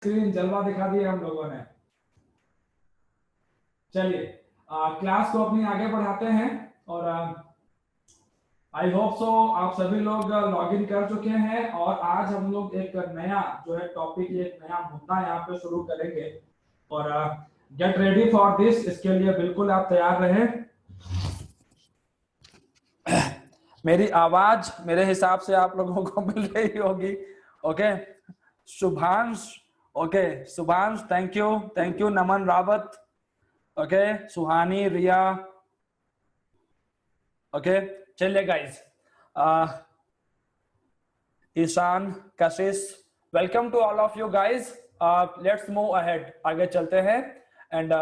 Screen जलवा दिखा दिया हम लोगों ने। चलिए क्लास को अपनी आगे बढ़ाते हैं और आई होप सो आप सभी लोग लॉग इन कर चुके हैं और आज हम लोग एक नया जो है टॉपिक, एक नया मुद्दा यहाँ पे शुरू करेंगे और गेट रेडी फॉर दिस। इसके लिए बिल्कुल आप तैयार रहें। मेरी आवाज मेरे हिसाब से आप लोगों को मिल रही होगी। Okay Shubhansh, okay Shubhansh, thank you. Naman Rawat, okay Suhani, Riya, okay चलिए guys. Ishaan, Kashish, welcome to all of you guys. Let's move ahead, आगे चलते हैं। एंड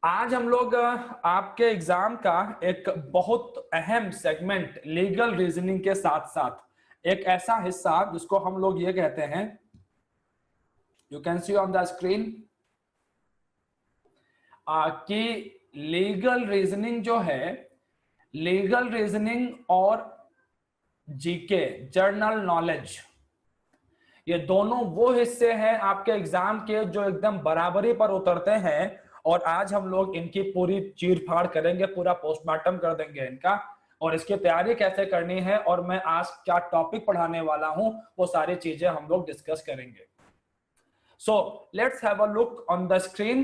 आज हम लोग आपके एग्जाम का एक बहुत अहम सेगमेंट लीगल रीजनिंग के साथ साथ एक ऐसा हिस्सा जिसको हम लोग ये कहते हैं, you can see on the screen, कि लीगल रीजनिंग जो है, लीगल रीजनिंग और जीके जर्नल नॉलेज, ये दोनों वो हिस्से हैं आपके एग्जाम के जो एकदम बराबरी पर उतरते हैं। और आज हम लोग इनकी पूरी चीर फाड़ करेंगे, पूरा पोस्टमार्टम कर देंगे इनका, और इसकी तैयारी कैसे करनी है और मैं आज क्या टॉपिक पढ़ाने वाला हूं वो सारी चीजें हम लोग डिस्कस करेंगे। So let's have a look on the screen.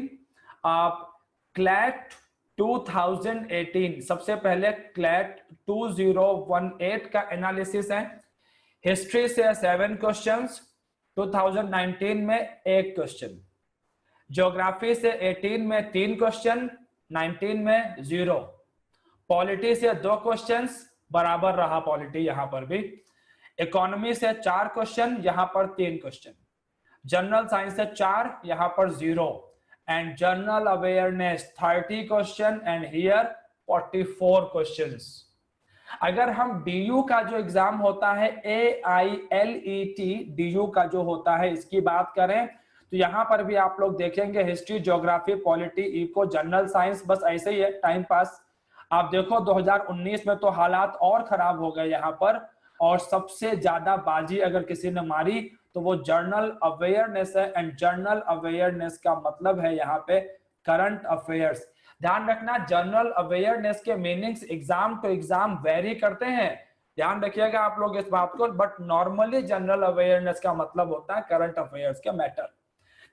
CLAT 2018, सबसे पहले क्लैट 2018 का एनालिसिस है। हिस्ट्री से 7 क्वेश्चंस, 2019 में 1 क्वेश्चन। ज्योग्राफी से 18 में 3 क्वेश्चन, 19 में 0। पॉलिटी से 2 क्वेश्चंस, बराबर रहा पॉलिटी यहां पर भी। इकोनॉमी से 4 क्वेश्चन, यहां पर 3 क्वेश्चन। जनरल साइंस से 4, यहां पर 0। And general awareness 30 question and here 44 questions. अगर हम डीयू का जो एग्जाम होता है, AILET डीयू का जो होता है, इसकी बात करें तो यहां पर भी आप लोग देखेंगे history, geography, polity, eco, general science, बस ऐसे ही है टाइम पास। आप देखो 2019 में तो हालात और खराब हो गए यहाँ पर, और सबसे ज्यादा बाजी अगर किसी ने मारी तो वो जर्नल अवेयरनेस है। एंड जर्नल अवेयरनेस का मतलब है यहाँ पे करंट अफेयर्स। ध्यान रखना, जनरल अवेयरनेस के meanings exam to exam vary करते हैं, ध्यान रखिएगा आप लोग इस बात को। बट नॉर्मली जनरल अवेयरनेस का मतलब होता है करंट अफेयर्स के मैटर।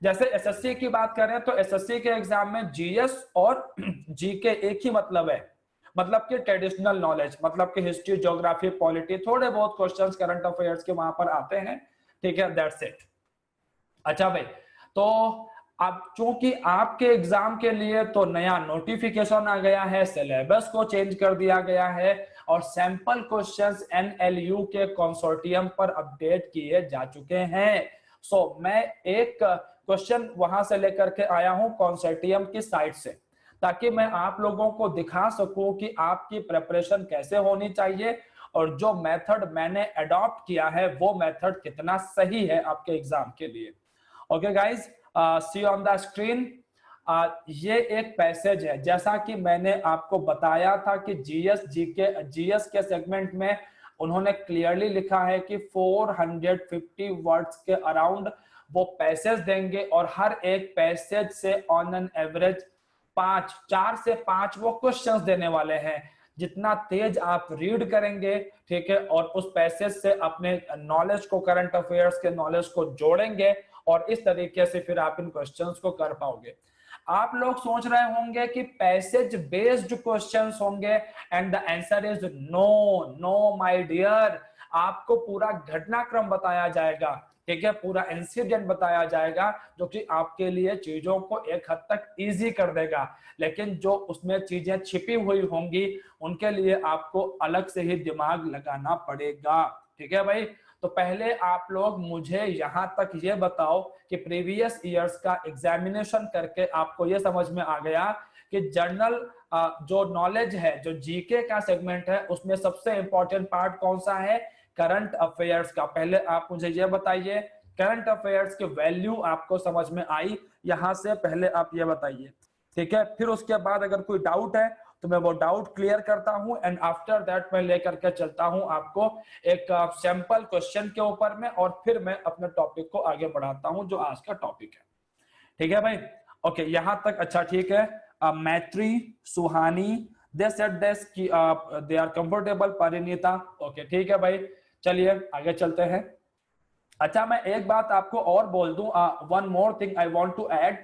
जैसे एसएससी की बात करें तो एसएससी के एग्जाम में जीएस और जीके एक ही मतलब है, मतलब कि ट्रेडिशनल नॉलेज, मतलब कि हिस्ट्री, ज्योग्राफी, पॉलिटी, थोड़े बहुत क्वेश्चंस करंट अफेयर्स के वहां पर आते हैं, ठीक है, दैट्स इट। अच्छा भाई, तो अब चूंकि आपके एग्जाम के लिए तो नया नोटिफिकेशन आ गया है, सिलेबस को चेंज कर दिया गया है और सैंपल क्वेश्चंस एनएलयू के कंसोर्टियम पर अपडेट किए जा चुके हैं। सो मैं एक क्वेश्चन वहां से लेकर के आया हूं कंसोर्टियम की साइट से, ताकि मैं आप लोगों को दिखा सकूं कि आपकी प्रिपरेशन कैसे होनी चाहिए और जो मेथड मैंने अडॉप्ट किया है वो मेथड कितना सही है आपके एग्जाम के लिए। Okay guys, see on the screen, ये एक पैसेज है, जैसा कि मैंने आपको बताया था कि जीएस के सेगमेंट में उन्होंने क्लियरली लिखा है कि 450 वर्ड्स के अराउंड वो पैसेज देंगे और हर एक पैसेज से ऑन एन एवरेज 4 से 5 वो क्वेश्चंस देने वाले हैं। जितना तेज आप रीड करेंगे, ठीक है, और उस पैसेज से अपने नॉलेज को, करंट अफेयर्स के नॉलेज को जोड़ेंगे और इस तरीके से फिर आप इन क्वेश्चंस को कर पाओगे। आप लोग सोच रहे होंगे कि पैसेज बेस्ड क्वेश्चंस होंगे, and the answer is no my dear. आपको पूरा घटनाक्रम बताया जाएगा, ठीक है, पूरा इंसिडेंट बताया जाएगा जो कि आपके लिए चीजों को एक हद तक इजी कर देगा, लेकिन जो उसमें चीजें छिपी हुई होंगी उनके लिए आपको अलग से ही दिमाग लगाना पड़ेगा, ठीक है भाई। तो पहले आप लोग मुझे यहां तक ये बताओ कि प्रीवियस ईयर्स का एग्जामिनेशन करके आपको ये समझ में आ गया कि जर्नल जो नॉलेज है, जो जीके का सेगमेंट है, उसमें सबसे इंपॉर्टेंट पार्ट कौन सा है? करंट अफेयर्स का। पहले आप मुझे ये बताइए, करंट अफेयर्स की वैल्यू आपको समझ में आई? यहां से पहले आप ये बताइए, ठीक है। फिर उसके बाद अगर कोई डाउट है तो मैं वो डाउट क्लियर करता हूं एंड आफ्टर दैट मैं लेकर के चलता हूं आपको एक सैंपल क्वेश्चन के ऊपर में, और फिर मैं अपने टॉपिक को आगे बढ़ाता हूं जो आज का टॉपिक है। ठीक है भाई, ओके यहां तक अच्छा ठीक है। मैत्री, सुहानी, दे सेड दिस कि they are comfortable, Parineeta, okay ठीक है भाई, चलिए आगे चलते हैं। अच्छा मैं एक बात आपको और बोल दूं, one more thing I want to add,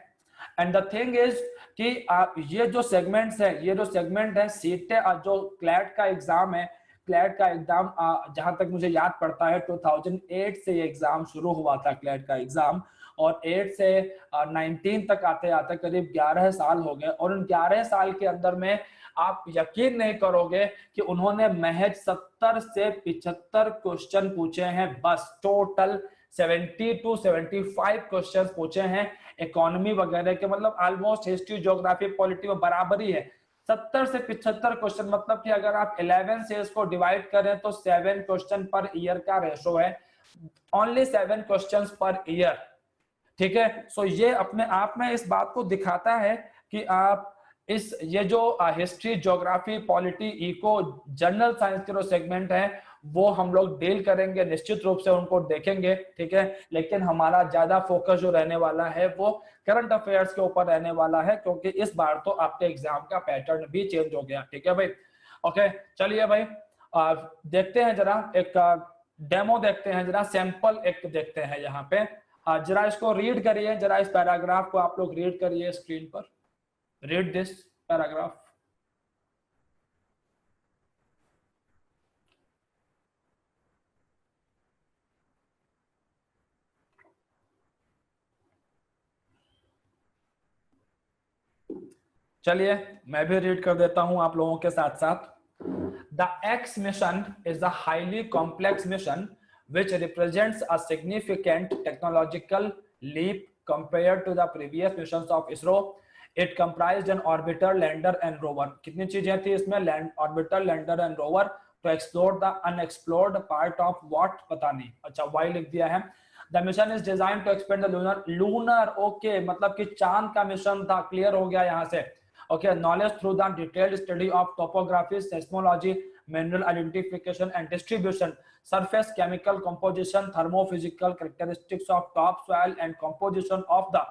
and the thing is कि ये जो सेगमेंट्स है, ये जो सेगमेंट है सीटें, जो क्लैट का एग्जाम है, क्लैट का एग्जाम जहां तक मुझे याद पड़ता है 2008 से ये एग्जाम शुरू हुआ था, क्लैट का एग्जाम, और 8 से 19 तक आते आते करीब 11 साल हो गए, और उन 11 साल के अंदर में आप यकीन नहीं करोगे कि उन्होंने महज 70 से 75 क्वेश्चन पूछे हैं बस, टोटल 70 to 75 क्वेश्चंस पूछे हैं इकोनॉमी वगैरह के, मतलब ऑलमोस्ट हिस्ट्री, ज्योग्राफी, पॉलिटी में बराबरी है। 70 से 75 क्वेश्चन, मतलब कि अगर आप 11 से इसको डिवाइड करें तो 7 क्वेश्चन पर ईयर का रेशो है, ओनली 7 क्वेश्चंस पर ईयर। ठीक है, सो ये अपने आप में इस बात को दिखाता है कि आप इस ये जो history, geography, polity, eco, general science के जो सेगमेंट है वो हम लोग डील करेंगे, निश्चित रूप से उनको देखेंगे। ठीक है, लेकिन हमारा ज्यादा फोकस जो रहने वाला है वो करंट अफेयर्स के ऊपर रहने वाला है, क्योंकि इस बार तो आपके एग्जाम का पैटर्न भी चेंज हो गया। ठीक है भाई, ओके चलिए भाई देखते हैं जरा एक डेमो देखते हैं, जरा सैंपल एक देखते हैं यहाँ पे। जरा इसको रीड करिए, जरा इस पैराग्राफ को आप लोग रीड करिए स्क्रीन पर, रीड दिस पैराग्राफ। चलिए मैं भी रीड कर देता हूं आप लोगों के साथ साथ। The x mission is a highly complex mission which represents a significant technological leap compared to the previous missions of ISRO. It comprised an orbiter, lander and rover. कितनी चीजें थी इसमें? Orbiter, lander and rover, to explore the unexplored part of what पता नहीं, अच्छा Y लिख दिया है। The mission is designed to expand the lunar okay, मतलब कि चांद का मिशन था, क्लियर हो गया यहाँ से। Okay, knowledge through the detailed study of topography, seismology, mineral identification and distribution, surface chemical composition, thermophysical characteristics of topsoil and composition of the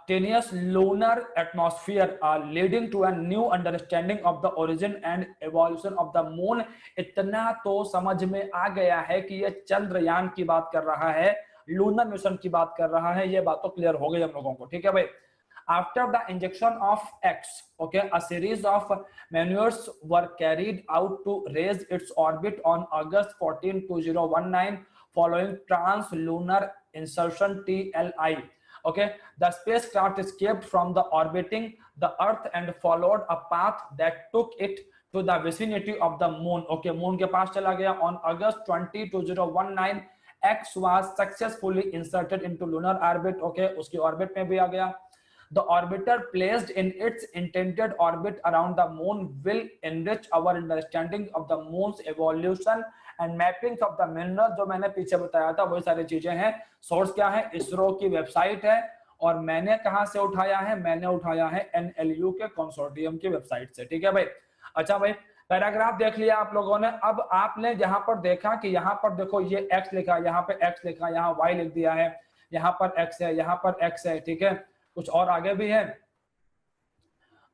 tenuous lunar atmosphere, leading to a new understanding of the origin and evolution of the moon. इतना तो समझ में आ गया है कि ये चंद्रयान की बात कर रहा है, लूनर मिशन की बात कर रहा है, ये बात तो क्लियर हो गई हम लोगों को। ठीक है भाई, after the injection of X, okay, a series of maneuvers were carried out to raise its orbit on August 14, 2019, following translunar insertion TLI. Okay, the spacecraft escaped from the orbiting the Earth and followed a path that took it to the vicinity of the Moon. Okay, Moon के पास चला गया। On August 20, 2019, X was successfully inserted into lunar orbit. Okay, उसकी orbit में भी आ गया। The orbiter placed in its intended orbit around the moon will enrich our understanding of the moon's evolution and mappings of the minerals, जो मैंने पीछे बताया था वही सारी चीजें हैं। सोर्स क्या है? इसरो की वेबसाइट है, और मैंने कहां से उठाया है? मैंने उठाया है NLU के कंसोर्टियम की वेबसाइट से। ठीक है भाई, अच्छा भाई पैराग्राफ देख लिया आप लोगों ने। अब आपने यहाँ पर देखा कि यहाँ पर देखो ये x लिखा, यहाँ पे x लिखा, यहाँ y लिख दिया है, यहाँ पर x है, यहाँ पर x है। ठीक है, कुछ और आगे भी है।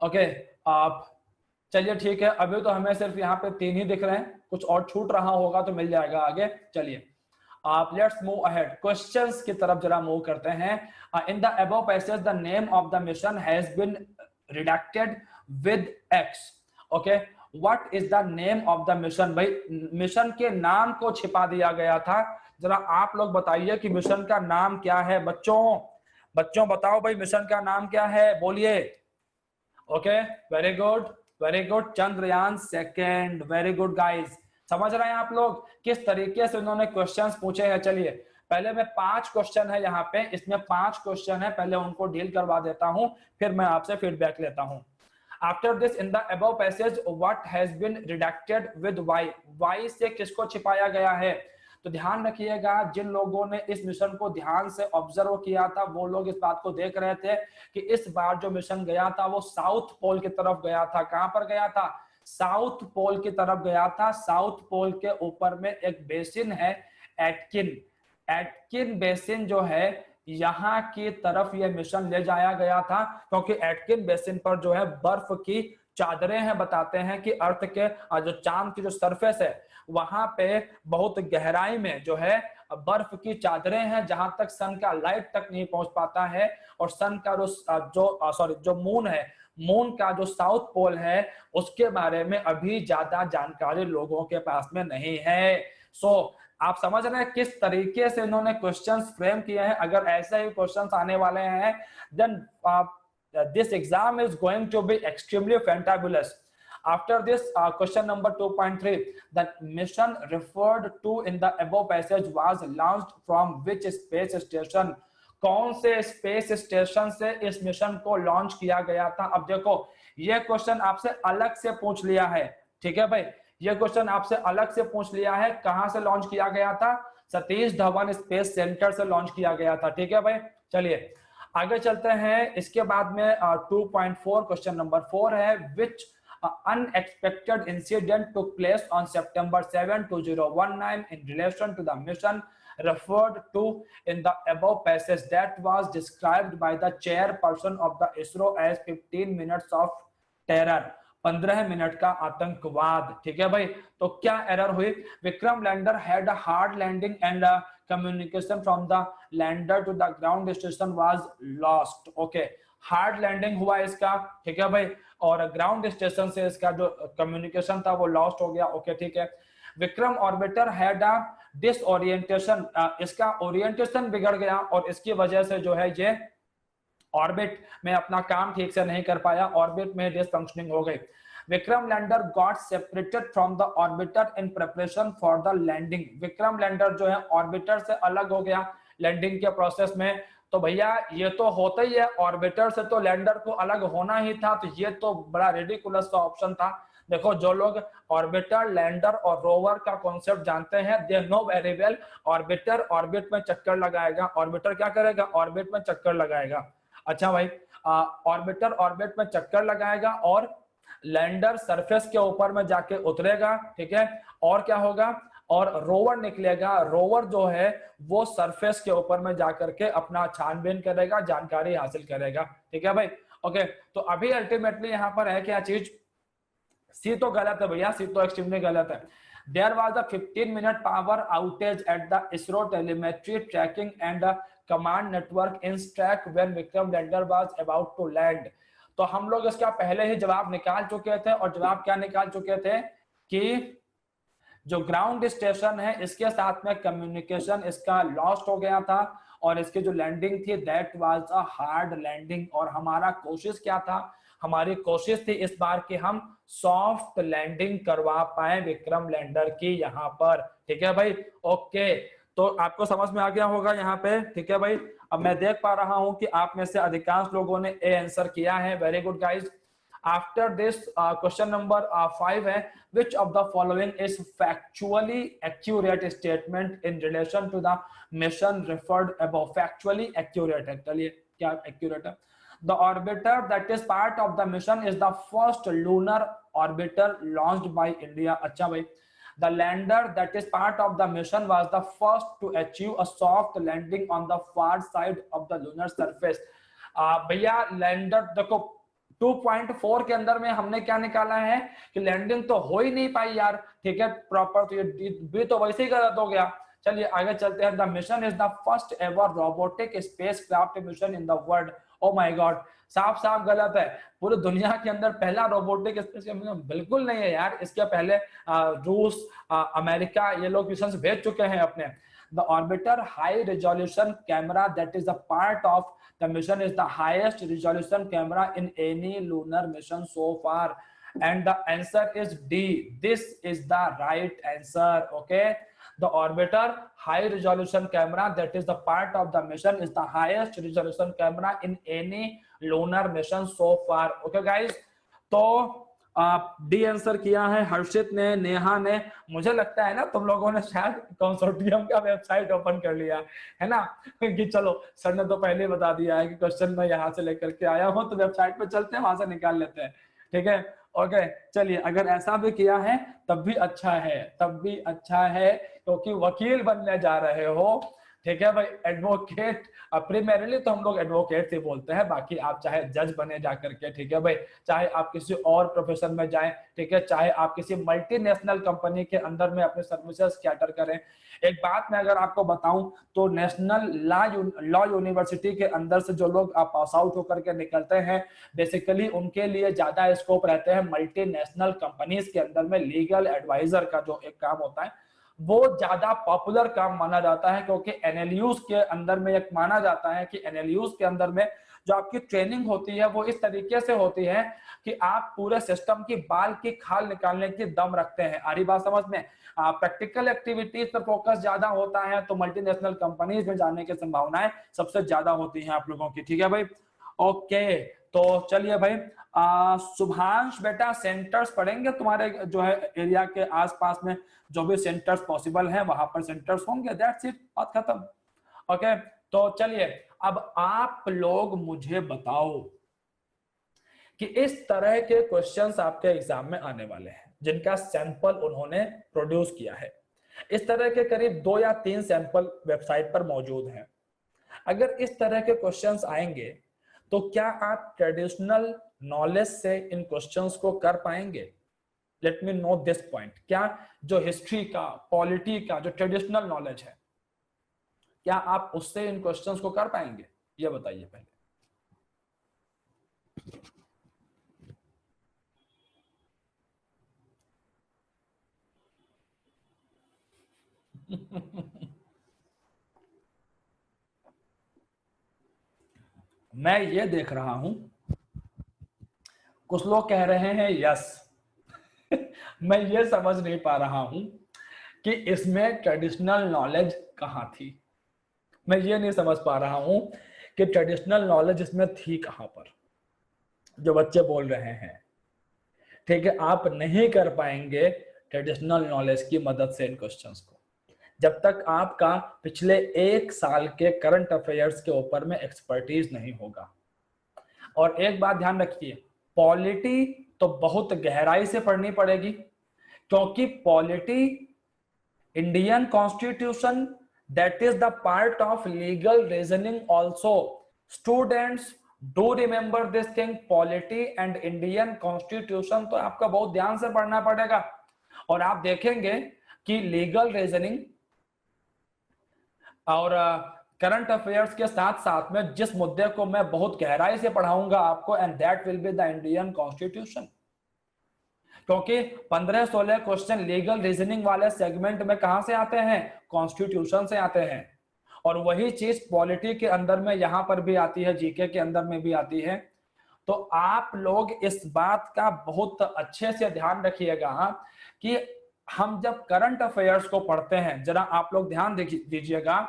ओके आप चलिए ठीक है, अभी तो हमें सिर्फ यहाँ पे 3 ही दिख रहे हैं, कुछ और छूट रहा होगा तो मिल जाएगा आगे। चलिए आप लेट्स मूव अहेड, क्वेश्चंस की तरफ जरा मूव करते हैं। In the above passage the name of the mission has been redacted with X. Okay, what is the name of the mission? भाई मिशन के नाम को छिपा दिया गया था, जरा आप लोग बताइए कि मिशन का नाम क्या है। बच्चों बताओ भाई मिशन का नाम क्या है, बोलिए। Okay very good, very good, Chandrayaan second, very good guys. समझ रहे हैं आप लोग किस तरीके से उन्होंने क्वेश्चंस पूछे हैं? चलिए पहले मैं 5 क्वेश्चन है यहाँ पे, इसमें 5 क्वेश्चन है, पहले उनको डील करवा देता हूं, फिर मैं आपसे फीडबैक लेता हूं। After this, in the above passage, what has been redacted with y? Y से किसको छिपाया गया है? तो तो ध्यान रखिएगा, जिन लोगों ने इस मिशन को ध्यान से ऑब्जर्व किया था वो लोग इस बात को देख रहे थे कि इस बार जो मिशन गया था वो साउथ पोल की तरफ गया था। कहां पर गया था? साउथ पोल की तरफ गया था। साउथ पोल के ऊपर में एक बेसिन है, एटकिन। एटकिन बेसिन जो है यहां की तरफ यह मिशन ले जाया गया था, क्योंकि एटकिन बेसिन पर जो है बर्फ की चादरें हैं। बताते हैं कि अर्थ के जो चांद की जो सरफेस है वहां पे बहुत गहराई में जो है बर्फ की चादरें हैं, जहां तक सन का लाइट तक नहीं पहुंच पाता है। और सन का जो मून है, मून का जो साउथ पोल है उसके बारे में अभी ज्यादा जानकारी लोगों के पास में नहीं है। आप समझ रहे हैं किस तरीके से इन्होंने क्वेश्चंस फ्रेम किए हैं। अगर ऐसे ही क्वेश्चंस आने वाले हैं then this exam is going to be extremely fantabulous. After this question number 2.3, the mission referred to in the above passage was launched from which space station? कौन से स्पेस स्टेशन से इस मिशन को launch किया गया था? अब देखो ये क्वेश्चन आपसे अलग से पूछ लिया है, ठीक है भाई, ये क्वेश्चन आपसे अलग से पूछ लिया है। कहां से लॉन्च किया गया था? सतीश धवन स्पेस सेंटर से लॉन्च किया गया था, ठीक है भाई। चलिए आगे चलते हैं। इसके बाद में 2.4 क्वेश्चन नंबर 4 है, विच unexpected incident took place on September 7, 2019 in relation to the mission referred to in the above passage that was described by the chairperson of the ISRO as 15 minutes of terror, 15 minute का आतंकवाद, ठीक है भाई। तो क्या error हुई? Vikram lander had a hard landing and communication from the lander to the ground station was lost. Okay, hard landing हुआ इसका, ठीक है भाई, और ग्राउंड स्टेशन से इसका जो कम्युनिकेशन था वो लॉस्ट हो गया। ओके ठीक है। Vikram orbiter had a disorientation, इसका ओरिएंटेशन बिगड़ गया और इसकी वजह से जो है ये ऑर्बिट में अपना काम ठीक से नहीं कर पाया, ऑर्बिट में डिसफंक्शनिंग हो गई। Vikram lander got separated from the orbiter in preparation for the landing. Vikram lander जो है ऑर्बिटर से अलग हो गया लैंडिंग के प्रोसेस में। तो भैया ये तो होता ही है, ऑर्बिटर से तो लैंडर को अलग होना ही था, तो ये तो बड़ा रिडिकुलस का ऑप्शन था। देखो जो लोग ऑर्बिटर, लैंडर और रोवर का कॉन्सेप्ट जानते हैं they know very well, orbiter orbit में चक्कर लगाएगा, ऑर्बिटर क्या करेगा? ऑर्बिट में चक्कर लगाएगा। अच्छा भाई, ऑर्बिटर ऑर्बिट में चक्कर लगाएगा और लैंडर सरफेस के ऊपर में जाके उतरेगा, ठीक है। और क्या होगा? और रोवर निकलेगा, रोवर जो है वो सरफेस के ऊपर में जाकर के अपना छानबीन करेगा, जानकारी हासिल करेगा, ठीक है भाई। ओके, तो अभी अल्टीमेटली यहाँ पर है क्या चीज? सी तो गलत है भैया, सी तो एक्सट्रीमली गलत है। There was a 15-minute power outage at the ISRO telemetry tracking and command network in track when Vikram lander was about to land. तो हम लोग इसका पहले ही जवाब निकाल चुके थे, और जवाब क्या निकाल चुके थे कि जो ग्राउंड स्टेशन है इसके साथ में कम्युनिकेशन इसका लॉस्ट हो गया था, और इसकी जो लैंडिंग थी that was a hard landing. और हमारा कोशिश क्या था? हमारी कोशिश थी इस बार कि हम सॉफ्ट लैंडिंग करवा पाए विक्रम लैंडर की यहाँ पर, ठीक है भाई। ओके, तो आपको समझ में आ गया होगा यहाँ पे, ठीक है भाई। अब मैं देख पा रहा हूं कि आप में से अधिकांश लोगों ने ए आंसर किया है, very good guys. After this question number 5 है, which of the following is factually accurate statement in relation to the mission referred above? factually accurate है, चलिए क्या accurate है? The orbiter that is part of the mission is the first lunar orbiter launched by India. अच्छा भाई, the lander that is part of the mission was the first to achieve a soft landing on the far side of the lunar surface. भैया lander देखो 2.4 के अंदर में हमने क्या निकाला है कि लैंडिंग तो हो ही नहीं पाई यार, ठीक है प्रॉपर, तो ये भी तो वैसे ही गलत हो गया। चलिए आगे चलते हैं। The mission is the first ever robotic spacecraft mission in the world. Oh my God, साफ साफ गलत है। पूरी दुनिया के अंदर पहला रोबोटिक स्पेस मिशन बिल्कुल नहीं है यार। इसके पहले रूस, अमेरिका ये लोग मिशन भेज चुके हैं अपने। The orbiter high resolution camera that is a part of the mission is the highest resolution camera in any lunar mission so far, and the answer is D. This is the right answer. Okay, the orbiter high resolution camera that is the part of the mission is the highest resolution camera in any lunar mission so far. Okay guys, तो D answer किया है हर्षित ने, नेहा ने। मुझे लगता है ना तुम लोगों ने शायद कंसोर्टियम का वेबसाइट ओपन कर लिया है ना, कि चलो सर ने तो पहले बता दिया है कि क्वेश्चन मैं यहाँ से लेकर के आया हूँ, तो वेबसाइट पे चलते हैं, वहां से निकाल लेते हैं। ठीक है, ओके चलिए, अगर ऐसा भी किया है तब भी अच्छा है, तब भी अच्छा है, क्योंकि वकील बनने जा रहे हो। ठीक है भाई, एडवोकेट, प्रीमेरली तो हम लोग एडवोकेट से बोलते हैं, बाकी आप चाहे जज बने जा करके, ठीक है भाई, चाहे आप किसी और प्रोफेशन में जाएं, ठीक है, चाहे आप किसी मल्टीनेशनल कंपनी के अंदर में अपने सर्विसेज कैटर करें। एक बात मैं अगर आपको बताऊं तो नेशनल लॉ यूनिवर्सिटी के अंदर से जो लोग पास आउट होकर के निकलते हैं, बेसिकली उनके लिए ज्यादा स्कोप रहते हैं मल्टीनेशनल कंपनीज के अंदर में। लीगल एडवाइजर का जो एक काम होता है वो ज्यादा पॉपुलर काम माना जाता है, क्योंकि एनएलयूज के अंदर में एक माना जाता है कि एनएलयूज के अंदर में जो आपकी ट्रेनिंग होती है वो इस तरीके से होती है कि आप पूरे सिस्टम की बाल की खाल निकालने की दम रखते हैं। आ रही बात समझ में? प्रैक्टिकल एक्टिविटीज पर फोकस ज्यादा होता है, तो मल्टीनेशनल कंपनीज में जाने की संभावनाएं सबसे ज्यादा होती हैं आप लोगों की। ठीक है भाई, ओके, तो चलिए भाई, शुभांश बेटा सेंटर्स पढ़ेंगे तुम्हारे जो है एरिया के आसपास में, जो भी सेंटर्स पॉसिबल हैं वहां पर सेंटर्स होंगे, दैट्स इट, बात खत्म। ओके, तो चलिए अब आप लोग मुझे बताओ कि इस तरह के क्वेश्चंस आपके एग्जाम में आने वाले हैं जिनका सैंपल उन्होंने प्रोड्यूस किया है। इस तरह के करीब 2 या 3 सैंपल वेबसाइट पर मौजूद हैं। अगर इस तरह के क्वेश्चंस आएंगे तो क्या आप ट्रेडिशनल नॉलेज से इन क्वेश्चंस को कर पाएंगे? Let me know this point. क्या जो हिस्ट्री का, पॉलिटी का जो ट्रेडिशनल नॉलेज है, क्या आप उससे इन क्वेश्चंस को कर पाएंगे? ये बताइए पहले। मैं ये देख रहा हूं कुछ लोग कह रहे हैं यस। मैं ये समझ नहीं पा रहा हूं कि इसमें ट्रेडिशनल नॉलेज कहां थी। मैं ये नहीं समझ पा रहा हूं कि ट्रेडिशनल नॉलेज इसमें थी कहां पर, जो बच्चे बोल रहे हैं। ठीक है, आप नहीं कर पाएंगे ट्रेडिशनल नॉलेज की मदद से इन क्वेश्चंस को, जब तक आपका पिछले 1 साल के करंट अफेयर्स के ऊपर में एक्सपर्टीज नहीं होगा। और एक बात ध्यान रखिए, पॉलिटी तो बहुत गहराई से पढ़नी पड़ेगी, क्योंकि polity Indian constitution that is the part of legal reasoning also. Students do remember this thing, polity and Indian constitution तो आपका बहुत ध्यान से पढ़ना पड़ेगा। और आप देखेंगे कि लीगल रीजनिंग और करंट अफेयर्स के साथ साथ में जिस मुद्दे को मैं बहुत गहराई से पढ़ाऊंगा आपको, and that will be the Indian constitution. क्योंकि 15-16 क्वेश्चन लीगल रीजनिंग वाले सेगमेंट में कहां से आते हैं? कॉन्स्टिट्यूशन से आते हैं। और वही चीज पॉलिटी के अंदर में यहां पर भी आती है, जीके के अंदर में भी आती है। तो आप लोग इस बात का बहुत अच्छे से ध्यान रखिएगा कि हम जब करंट अफेयर्स को पढ़ते हैं, जरा आप लोग ध्यान दीजिएगा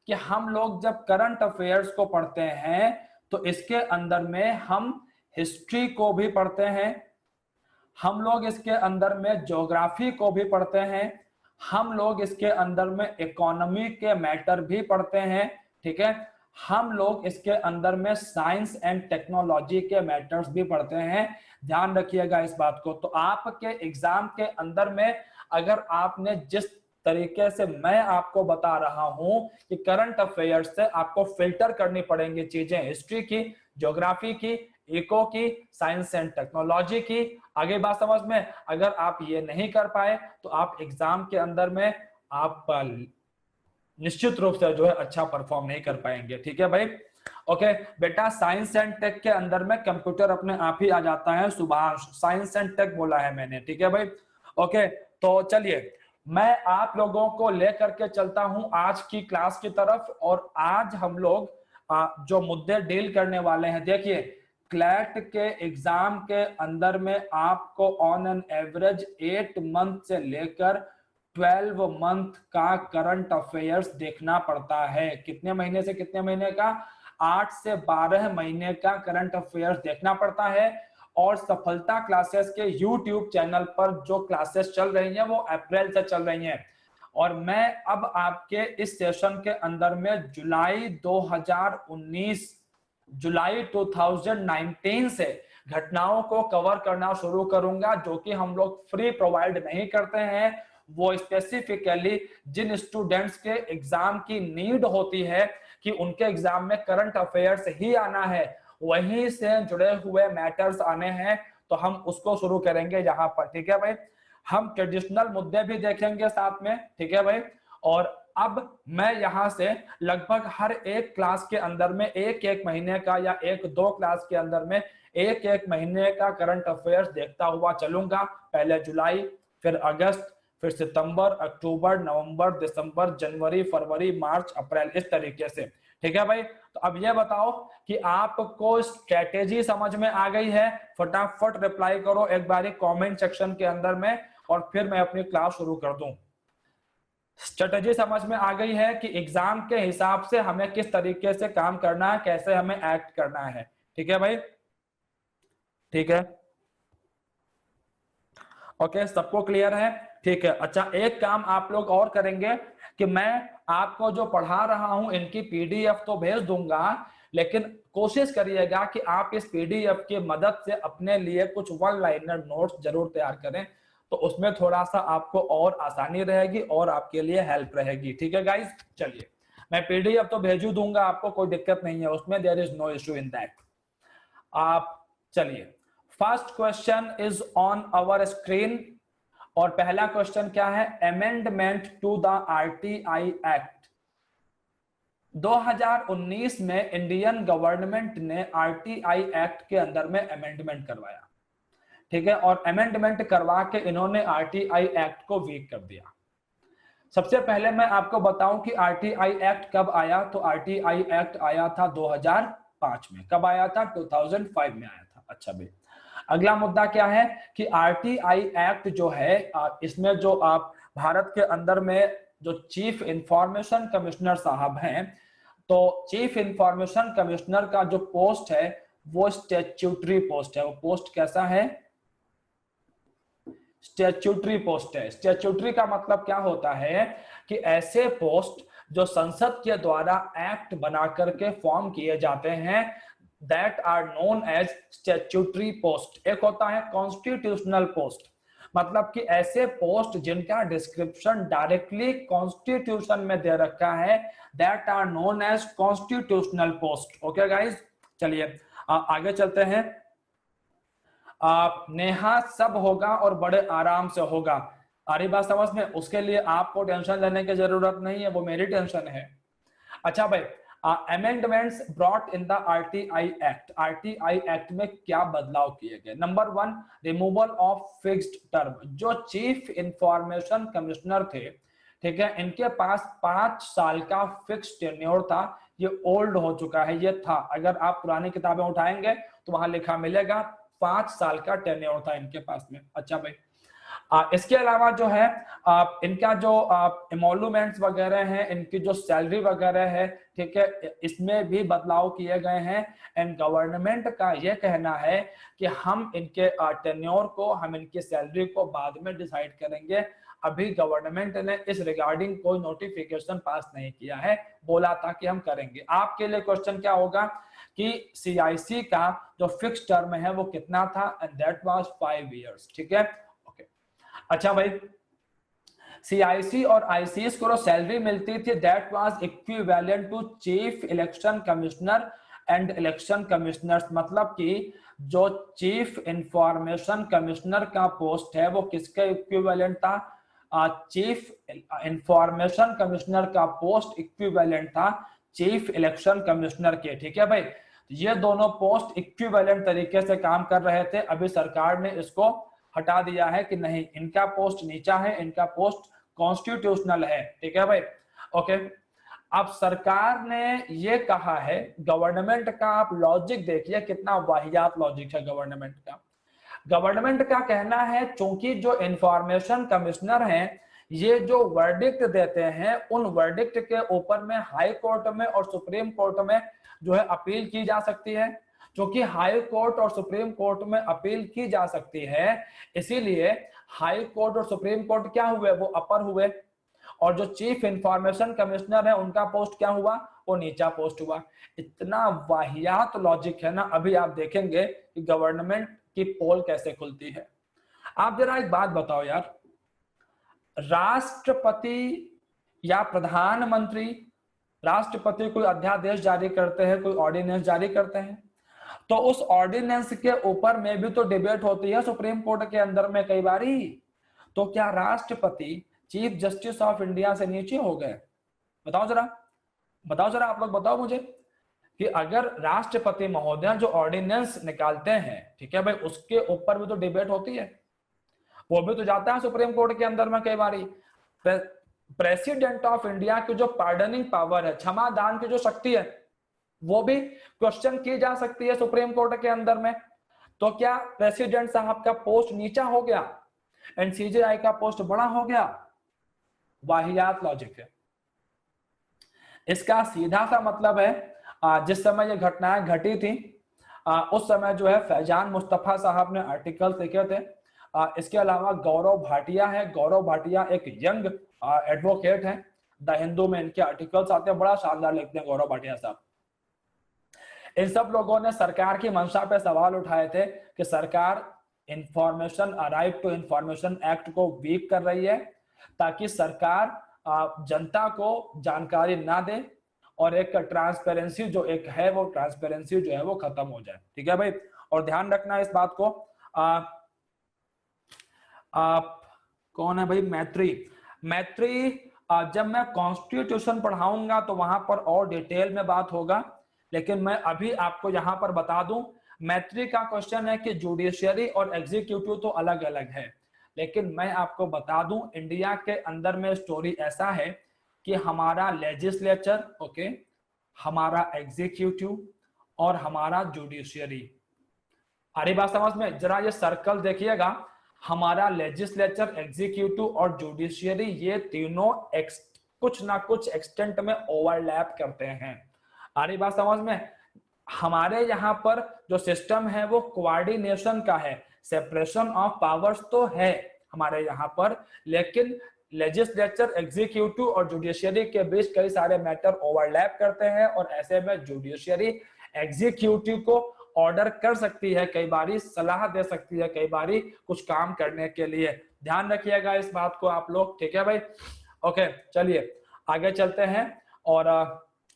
कि हम लोग जब करंट अफेयर्स को पढ़ते हैं तो इसके अंदर में हम हिस्ट्री को भी पढ़ते हैं, हम लोग इसके अंदर में ज्योग्राफी को भी पढ़ते हैं, हम लोग इसके अंदर में इकोनॉमी के मैटर भी पढ़ते हैं। ठीक है, हम लोग इसके अंदर में साइंस एंड टेक्नोलॉजी के मैटर्स भी पढ़ते हैं। ध्यान रखिएगा इस बात को। तो आपके एग्जाम के अंदर में अगर आपने जिस तरीके से मैं आपको बता रहा हूं कि करंट अफेयर्स से आपको फिल्टर करनी पड़ेंगी चीजें, हिस्ट्री की, ज्योग्राफी की, इको की, साइंस एंड टेक्नोलॉजी की, आगे बात समझ में? अगर आप ये नहीं कर पाए तो आप एग्जाम के अंदर में आप निश्चित रूप से जो है अच्छा परफॉर्म नहीं कर पाएंगे। ठीक है भाई, ओके बेटा, साइंस एंड टेक के अंदर में कंप्यूटर अपने आप ही आ जाता है। सुभाष, साइंस एंड टेक बोला है मैंने, ठीक है भाई, ओके। तो चलिए मैं आप लोगों को लेकर के चलता हूं आज की क्लास की तरफ, और आज हम लोग जो मुद्दे डील करने वाले हैं, देखिए क्लैट के एग्जाम के अंदर में आपको ऑन एन एवरेज 8 मंथ से लेकर 12 मंथ का करंट अफेयर्स देखना पड़ता है। कितने महीने से कितने महीने का? 8 से 12 महीने का करंट अफेयर्स देखना पड़ता है। और सफलता क्लासेस के यूट्यूब चैनल पर जो क्लासेस चल रही हैं वो अप्रैल से चल रही हैं। और मैं अब आपके इस सेशन के अंदर में जुलाई 2019 से घटनाओं को कवर करना शुरू करूंगा, जो कि हम लोग फ्री प्रोवाइड नहीं करते हैं। वो स्पेसिफिकली जिन स्टूडेंट्स के एग्जाम की नीड होती है कि उनके एग्जाम में करंट अफेयर्स ही आना है, वहीं से जुड़े हुए मैटर्स आने हैं, तो हम उसको शुरू करेंगे यहाँ पर। ठीक है भाई, हम ट्रेडिशनल मुद्दे भी देखेंगे साथ में। ठीक है भाई, और अब मैं यहाँ से लगभग हर एक क्लास के अंदर में एक एक महीने का या एक दो क्लास के अंदर में एक एक महीने का करंट अफेयर्स देखता हुआ चलूंगा। पहले जुलाई, फिर अगस्त, फिर सितंबर, अक्टूबर, नवंबर, दिसंबर, जनवरी, फरवरी, मार्च, अप्रैल, इस तरीके से। ठीक है भाई, तो अब ये बताओ कि आपको स्ट्रेटेजी समझ में आ गई है? फटाफट रिप्लाई करो एक बारी कमेंट सेक्शन के अंदर में, और फिर मैं अपनी क्लास शुरू कर दूं। स्ट्रेटेजी समझ में आ गई है कि एग्जाम के हिसाब से हमें किस तरीके से काम करना है, कैसे हमें एक्ट करना है। ठीक है भाई, ठीक है, ओके, सबको क्लियर है? ठीक है, अच्छा, एक काम आप लोग और करेंगे कि मैं आपको जो पढ़ा रहा हूं इनकी पीडीएफ तो भेज दूंगा, लेकिन कोशिश करिएगा कि आप इस पीडीएफ की मदद से अपने लिए कुछ वन लाइनर नोट्स जरूर तैयार करें, तो उसमें थोड़ा सा आपको और आसानी रहेगी और आपके लिए हेल्प रहेगी। ठीक है गाइस, चलिए, मैं पीडीएफ तो भेजू दूंगा आपको, कोई दिक्कत नहीं है उसमें, there is no issue in that. आप चलिए, first question is on our screen, और पहला क्वेश्चन क्या है? Amendment to the RTI act. 2019 में इंडियन गवर्नमेंट ने आरटीआई एक्ट के अंदर में अमेंडमेंट करवाया। ठीक है, और अमेंडमेंट करवा के इन्होंने आरटीआई एक्ट को वीक कर दिया। सबसे पहले मैं आपको बताऊं कि आरटीआई एक्ट कब आया, तो आरटीआई एक्ट आया था 2005 में। कब आया था? 2005 में आया था। अच्छा भाई, अगला मुद्दा क्या है कि आरटीआई एक्ट जो है, इसमें जो आप भारत के अंदर में जो चीफ इंफॉर्मेशन कमिश्नर साहब हैं, तो चीफ इंफॉर्मेशन कमिश्नर का जो पोस्ट है वो स्टैट्यूटरी पोस्ट है। वो पोस्ट कैसा है? स्टैट्यूटरी पोस्ट है। स्टैट्यूटरी का मतलब क्या होता है कि ऐसे पोस्ट जो संसद के द्वारा एक्ट बना करके फॉर्म किए जाते हैं, that are known as statutory post. एक होता है कॉन्स्टिट्यूशनल पोस्ट, मतलब कि ऐसे पोस्ट जिनका डिस्क्रिप्शन डायरेक्टली कॉन्स्टिट्यूशन में दे रखा है, that are known as constitutional post. Okay guys, चलिए आगे चलते हैं। नेहा सब होगा और बड़े आराम से होगा, आ रही बात समझ में? उसके लिए आपको टेंशन लेने की जरूरत नहीं है, वो मेरी टेंशन है। अच्छा भाई, amendments brought in the RTI act. RTI act में क्या बदलाव किए गए? Number 1, removal of fixed term. जो चीफ इंफॉर्मेशन कमिश्नर थे, ठीक है, इनके पास 5 साल का फिक्स टेन्योर था। ये ओल्ड हो चुका है, ये था, अगर आप पुरानी किताबें उठाएंगे तो वहां लिखा मिलेगा 5 साल का टेन्योर था इनके पास में। अच्छा भाई, इसके अलावा जो है इनका जो एमोलुमेंट्स वगैरह हैं, इनकी जो सैलरी वगैरह है, ठीक है, इसमें भी बदलाव किए गए हैं। एंड गवर्नमेंट का ये कहना है कि हम इनके टेन्योर को, हम इनकी सैलरी को बाद में डिसाइड करेंगे। अभी गवर्नमेंट ने इस रिगार्डिंग कोई नोटिफिकेशन पास नहीं किया है, बोला था कि हम करेंगे। आपके लिए क्वेश्चन क्या होगा कि सीआईसी का जो फिक्स टर्म है वो कितना था? And that was 5 years. ठीक है, ओके। अच्छा भाई, सीआईसी और आईसीएस को सैलरी मिलती थी, that was equivalent to chief election commissioner and election commissioners. मतलब कि जो चीफ इंफॉर्मेशन कमिश्नर का पोस्ट है वो किसके इक्विवेलेंट था? चीफ इंफॉर्मेशन कमिश्नर का पोस्ट इक्विवेलेंट था चीफ इलेक्शन कमिश्नर के। ठीक है भाई, ये दोनों पोस्ट इक्विवेलेंट तरीके से काम कर रहे थे। अभी सरकार ने इसको हटा दिया है कि नहीं, इनका पोस्ट नीचा है, इनका पोस्ट कॉन्स्टिट्यूशनल है। ठीक है भाई, ओके। अब सरकार ने ये कहा है, गवर्नमेंट का आप लॉजिक देखिए कितना वाहियात लॉजिक है गवर्नमेंट का। गवर्नमेंट का कहना है चूंकि जो इंफॉर्मेशन कमिश्नर हैं, ये जो वर्डिक्ट देते हैं, उन वर्डिक्ट के ऊपर में हाई कोर्ट में और सुप्रीम कोर्ट में जो है अपील की जा सकती है। क्योंकि हाई कोर्ट और सुप्रीम कोर्ट में अपील की जा सकती है, इसीलिए हाई कोर्ट और सुप्रीम कोर्ट क्या हुए, वो अपर हुए, और जो चीफ इंफॉर्मेशन कमिश्नर है उनका पोस्ट क्या हुआ, वो नीचा पोस्ट हुआ। इतना वाहियात लॉजिक है ना। अभी आप देखेंगे कि गवर्नमेंट की पोल कैसे खुलती है। आप जरा एक बात बताओ यार, राष्ट्रपति या प्रधानमंत्री, राष्ट्रपति कोई अध्यादेश जारी करते हैं, कोई ऑर्डिनेंस जारी करते हैं, तो उस ऑर्डिनेंस के ऊपर में भी तो डिबेट होती है सुप्रीम कोर्ट के अंदर में कई बारी। तो क्या राष्ट्रपति चीफ जस्टिस ऑफ इंडिया से नीचे हो गए? बताओ जरा, बताओ जरा, आप लोग बताओ मुझे कि अगर राष्ट्रपति महोदय जो ऑर्डिनेंस निकालते हैं, ठीक है भाई, उसके ऊपर भी तो डिबेट होती है, वो भी तो जाता है सुप्रीम कोर्ट के अंदर में कई बारी। प्रेसिडेंट ऑफ इंडिया की जो पार्डनिंग पावर है, क्षमा दान की जो शक्ति है, वो भी क्वेश्चन की जा सकती है सुप्रीम कोर्ट के अंदर में। तो क्या प्रेसिडेंट साहब का पोस्ट नीचा हो गया एंड सीजेआई का पोस्ट बड़ा हो गया? वाहियात लॉजिक है। इसका सीधा सा मतलब है जिस समय ये घटनाएं घटी थी उस समय जो है फैजान मुस्तफा साहब ने आर्टिकल लिखे थे। इसके अलावा गौरव भाटिया है, गौरव भाटिया एक यंग एडवोकेट है, द हिंदू में इनके आर्टिकल्स आते हैं, बड़ा शानदार लिखते हैं गौरव भाटिया साहब। इन सब लोगों ने सरकार की मंशा पे सवाल उठाए थे कि सरकार information right to information act को वीक कर रही है, ताकि सरकार जनता को जानकारी ना दे और एक ट्रांसपेरेंसी जो एक है वो ट्रांसपेरेंसी जो है वो खत्म हो जाए। ठीक है भाई, और ध्यान रखना इस बात को। कौन है भाई? मैत्री जब मैं कॉन्स्टिट्यूशन पढ़ाऊंगा तो वहां पर और डिटेल में बात होगा, लेकिन मैं अभी आपको यहां पर बता दूं, मैत्री का क्वेश्चन है कि जुडिशियरी और एग्जीक्यूटिव तो अलग अलग है, लेकिन मैं आपको बता दूं इंडिया के अंदर में स्टोरी ऐसा है कि हमारा लेजिस्लेचर, ओके, हमारा एग्जीक्यूटिव और हमारा जुडिशियरी। अरे बात समझ में, जरा ये सर्कल देखिएगा, हमारा लेजिस्लेचर, एग्जीक्यूटिव और जुडिशियरी, ये तीनों कुछ ना कुछ एक्सटेंट में ओवरलैप करते हैं। अरे बात समझ में, हमारे यहाँ पर जो सिस्टम है वो कोऑर्डिनेशन का है, सेपरेशन ऑफ पावर्स तो है हमारे यहाँ पर, लेकिन लेजिस्लेचर, एग्जीक्यूटिव और जुडिशियरी के बीच कई सारे मैटर ओवरलैप करते हैं, और ऐसे में जुडिशियरी एग्जीक्यूटिव को ऑर्डर कर सकती है, कई बारी सलाह दे सकती है, कई बारी कुछ काम करने के लिए। ध्यान रखिएगा इस बात को आप लोग, ठीक है भाई। ओके, चलिए आगे चलते हैं। और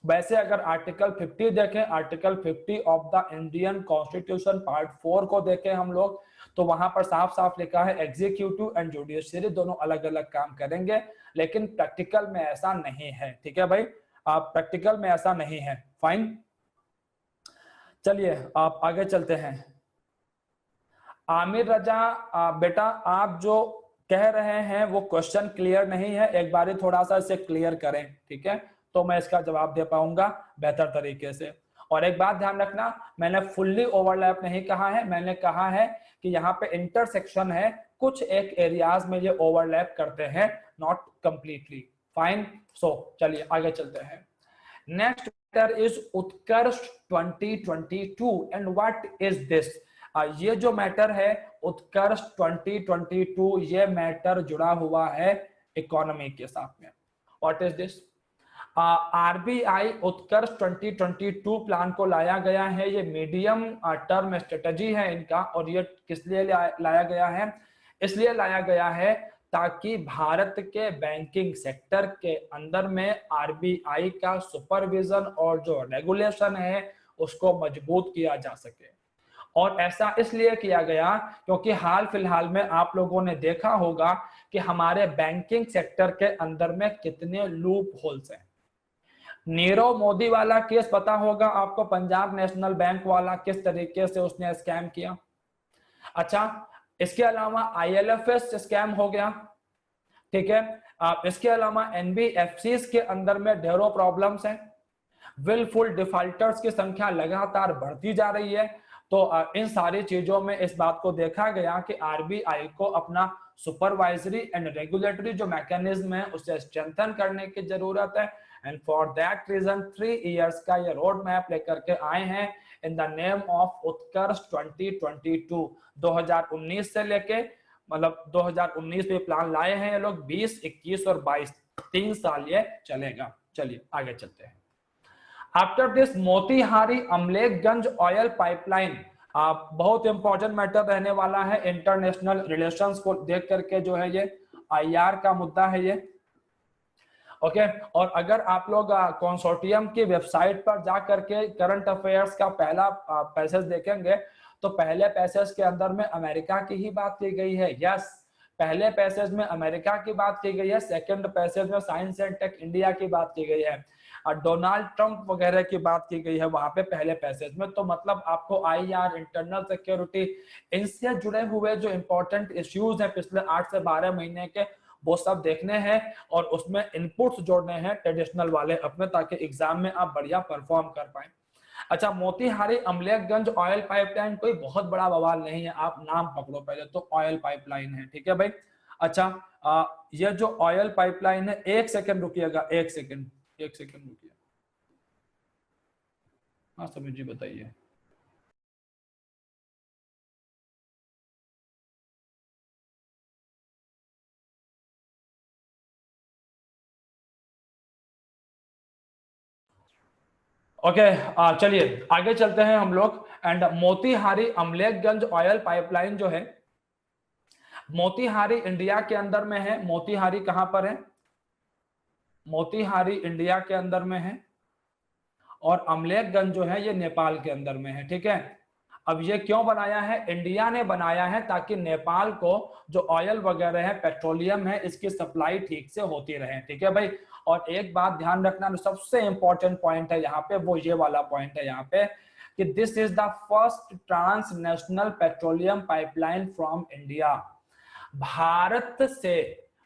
वैसे अगर आर्टिकल 50 देखें, article 50 of the Indian constitution part 4 को देखें हम लोग, तो वहां पर साफ साफ लिखा है एग्जीक्यूटिव एंड जुडिशियरी दोनों अलग अलग काम करेंगे, लेकिन प्रैक्टिकल में ऐसा नहीं है। ठीक है भाई, आप प्रैक्टिकल में ऐसा नहीं है। फाइन, चलिए आप आगे चलते हैं। आमिर रजा बेटा, आप जो कह रहे हैं वो क्वेश्चन क्लियर नहीं है, एक बार थोड़ा सा इसे क्लियर करें, ठीक है, तो मैं इसका जवाब दे पाऊंगा बेहतर तरीके से। और एक बात ध्यान रखना, मैंने फुल्ली ओवरलैप नहीं कहा है, मैंने कहा है कि यहाँ पे इंटरसेक्शन है, कुछ एक एरियाज में ये ओवरलैप करते हैं, नॉट कंप्लीटली। फाइन, सो चलिए आगे चलते हैं। Next matter is Utkarsh 2022 and what is this? ये जो मैटर है उत्कर्ष 2022, ये मैटर जुड़ा हुआ है इकोनॉमी के साथ में। What is this? RBI Utkarsh 2022 plan को लाया गया है, ये मीडियम टर्म स्ट्रेटजी है इनका, और ये किस लिए लाया गया है? इसलिए लाया गया है ताकि भारत के बैंकिंग सेक्टर के अंदर में आरबीआई का सुपरविजन और जो रेगुलेशन है उसको मजबूत किया जा सके। और ऐसा इसलिए किया गया क्योंकि हाल फिलहाल में आप लोगों ने देखा होगा कि हमारे बैंकिंग सेक्टर के अंदर में कितने लूप होल्स हैं। नीरव मोदी वाला केस पता होगा आपको, पंजाब नेशनल बैंक वाला, किस तरीके से उसने स्कैम किया। अच्छा, इसके अलावा आईएलएफएस स्कैम हो गया, ठीक है, इसके अलावा एनबीएफसीज के अंदर में ढेरों प्रॉब्लम्स हैं, विलफुल डिफॉल्टर्स की संख्या लगातार बढ़ती जा रही है। तो इन सारी चीजों में इस बात को देखा गया कि आरबीआई को अपना सुपरवाइजरी एंड रेगुलेटरी जो मैकेनिज्म है उसे स्ट्रेंथन करने की जरूरत है। And for that reason 3 years का ये रोड मैप लेकर के आए हैं in the name of Utkarsh 2022। 2019 से लेके मतलब 2019 में प्लान लाए हैं ये लोग, 20, 21 और 22 3 साल ये चलेगा। चलिए आगे चलते हैं। After this Motihari Amlekhganj oil pipeline, बहुत इंपॉर्टेंट मैटर रहने वाला है, इंटरनेशनल रिलेशंस को देख करके जो है ये आईआर का मुद्दा है ये। ओके और अगर आप लोग कंसोर्टियम की वेबसाइट पर जा करके करंट अफेयर्स का पहला पैसेज देखेंगे तो पहले पैसेज के अंदर में अमेरिका की ही बात की गई है। यस, पहले पैसेज में अमेरिका की बात की गई है, सेकंड पैसेज में साइंस एंड टेक इंडिया की बात की गई है और डोनाल्ड ट्रंप वगैरह की बात की गई है वहां पे पहले पैसेज में। तो मतलब आपको आईआर, इंटरनल सिक्योरिटी, इनसे जुड़े हुए जो इंपॉर्टेंट इश्यूज हैं पिछले 8 से 12 महीने के वो सब देखने हैं और उसमें इनपुट्स जोड़ने हैं ट्रेडिशनल वाले अपने, ताकि एग्जाम में आप बढ़िया परफॉर्म कर पाए। अच्छा, मोतीहारी अमलेखगंज ऑयल पाइपलाइन कोई बहुत बड़ा बवाल नहीं है, आप नाम पकड़ो पहले तो, ऑयल पाइपलाइन है, ठीक है भाई। अच्छा ये जो ऑयल पाइपलाइन है, एक सेकंड रुकिएगा, एक सेकंड रुकिए। हाँ समीर जी बताइए। ओके चलिए आगे चलते हैं हम लोग। And Motihari Amlekhganj oil pipeline जो है, मोतीहारी इंडिया के अंदर में है। मोतीहारी कहां पर है? मोतीहारी इंडिया के अंदर में है और अमलेखगंज जो है ये नेपाल के अंदर में है, ठीक है। अब ये क्यों बनाया है? इंडिया ने बनाया है ताकि नेपाल को जो ऑयल वगैरह है, पेट्रोलियम है, इसकी सप्लाई ठीक से होती रहे, ठीक है भाई। और एक बात ध्यान रखना, सबसे इंपॉर्टेंट पॉइंट है यहाँ पे, वो ये वाला पॉइंट है यहाँ पे कि this is the first transnational petroleum pipeline from India.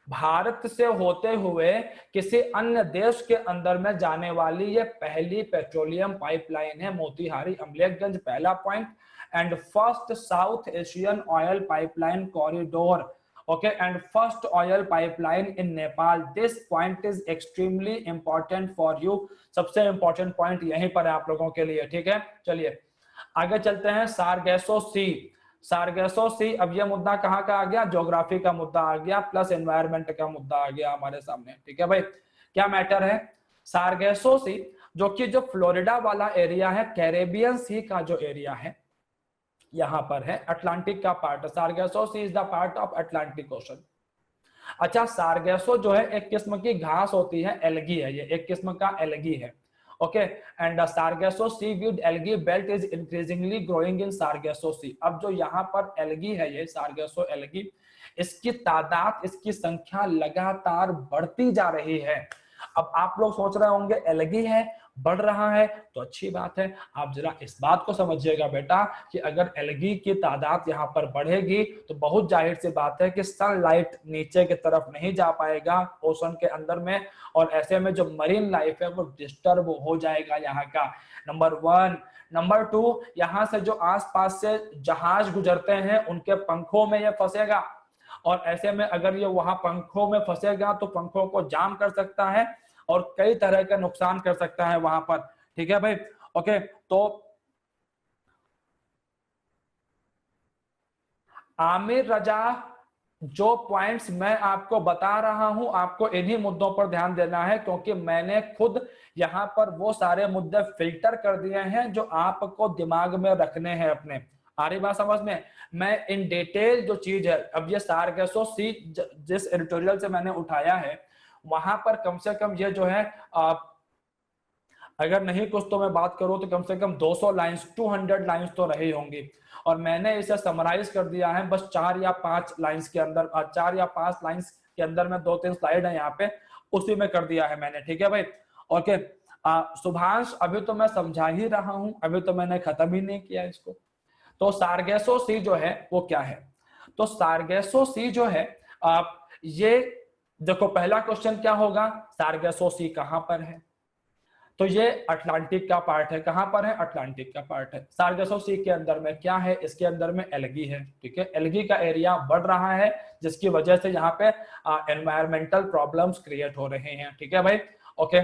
Bharat से होते हुए किसी अन्य देश के अंदर में जाने वाली ये पहली पेट्रोलियम पाइपलाइन है मोतीहारी अमलेखगंज, पहला point. And first south Asian oil pipeline corridor, okay, and first oil pipeline in Nepal. This point is extremely important for you. सबसे important point यहीं पर है आप लोगों के लिए, ठीक है। चलिए आगे चलते हैं। सारगेसो सी, सारगेसो सी, अब ये मुद्दा कहाँ का आ गया? ज्योग्राफी का मुद्दा आ गया प्लस एनवायरमेंट का मुद्दा आ गया हमारे सामने, ठीक है भाई। क्या मैटर है? सारगेसो सी जो कि जो फ्लोरिडा वाला एरिया है, कैरेबियन सी का जो एरिया है यहां पर है, अटलांटिक का part. Sargasso sea is the part of Atlantic ocean. अच्छा, सारगेसो जो है एक किस्म की घास होती है, एल्गी है, ये एक किस्म का एल्गी है, okay. And Sargasso seaweed algae belt is increasingly growing in Sargasso sea. अब जो यहाँ पर एल्गी है, ये सारगेसो एल्गी, इसकी तादाद, इसकी संख्या लगातार बढ़ती जा रही है। अब आप लोग सोच रहे होंगे एल्गी है, बढ़ रहा है, तो अच्छी बात है। आप जरा इस बात को समझिएगा बेटा कि अगर एल्गी की तादाद यहाँ पर बढ़ेगी तो बहुत जाहिर सी बात है कि सनलाइट नीचे की तरफ नहीं जा पाएगा ओशन के अंदर में, और ऐसे में जो मरीन लाइफ है वो डिस्टर्ब हो जाएगा यहाँ का, नंबर 1। नंबर 2, यहाँ से जो आसपास से जहाज गुजरते हैं उनके पंखों में ये फंसेगा, और ऐसे में अगर ये वहां पंखों में फंसेगा तो पंखों को जाम कर सकता है और कई तरह का नुकसान कर सकता है वहां पर, ठीक है भाई। ओके, तो आमिर रजा, जो पॉइंट्स मैं आपको बता रहा हूं आपको इन्हीं मुद्दों पर ध्यान देना है, क्योंकि मैंने खुद यहां पर वो सारे मुद्दे फिल्टर कर दिए हैं जो आपको दिमाग में रखने हैं अपने। आ रही बात समझ में? मैं इन डिटेल जो चीज है, अब ये सारगेसो सी जिस एडिटोरियल से मैंने उठाया है वहां पर कम से कम ये जो है अगर नहीं कुछ तो मैं बात करूं तो कम से कम 200 लाइंस, 200 लाइंस तो रही होंगी, और मैंने इसे समराइज कर दिया है बस 4 या 5 लाइंस के अंदर, 4 या 5 लाइंस के अंदर में 2-3 स्लाइड है यहाँ पे, उसी में कर दिया है मैंने, ठीक है भाई। ओके सुभाष, अभी तो मैं समझा ही रहा हूं, अभी तो मैंने खत्म ही नहीं किया इसको। तो सारगेसो सी जो है वो क्या है? तो सारगेसो सी जो है ये देखो, पहला क्वेश्चन क्या होगा? सारगेसो सी कहां पर है? तो ये अटलांटिक का पार्ट है। कहां पर है? अटलांटिक का पार्ट है। सार्गेसो सी के अंदर में क्या है? इसके अंदर में एल्गी है, ठीक है। एल्गी का एरिया बढ़ रहा है, जिसकी वजह से यहाँ पे एनवायरमेंटल प्रॉब्लम्स क्रिएट हो रहे हैं, ठीक है भाई। ओके,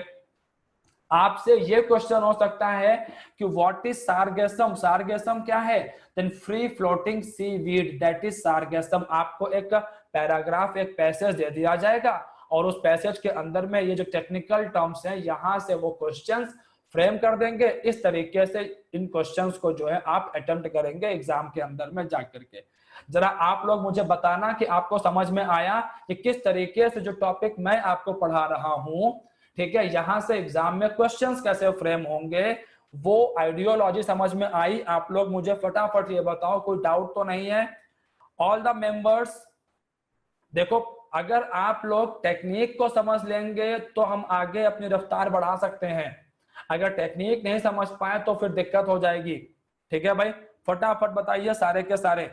आपसे ये क्वेश्चन हो सकता है कि व्हाट इज सार्गेसम? सार्गेसम क्या है? Then free floating seaweed, that is sargassum. आपको एक पैराग्राफ, एक पैसेज दे दिया जाएगा और उस पैसेज के अंदर में ये जो टेक्निकल टर्म्स हैं यहां से वो क्वेश्चंस फ्रेम कर देंगे। इस तरीके से इन क्वेश्चंस को जो है आप अटेम्प्ट करेंगे एग्जाम के अंदर में जाकर के। जरा आप लोग मुझे बताना कि आपको समझ में आया कि किस तरीके से जो टॉपिक मैं आपको पढ़ा रहा हूं, ठीक है, यहां से एग्जाम में क्वेश्चंस कैसे फ्रेम होंगे, वो आइडियोलॉजी समझ में आई? आप लोग मुझे फटाफट ये बताओ, कोई डाउट तो नहीं है? ऑल द मेंबर्स, देखो अगर आप लोग टेक्निक को समझ लेंगे तो हम आगे अपनी रफ्तार बढ़ा सकते हैं। अगर टेक्निक नहीं समझ पाए तो फिर दिक्कत हो जाएगी, ठीक है भाई। फटाफट बताइए सारे के सारे।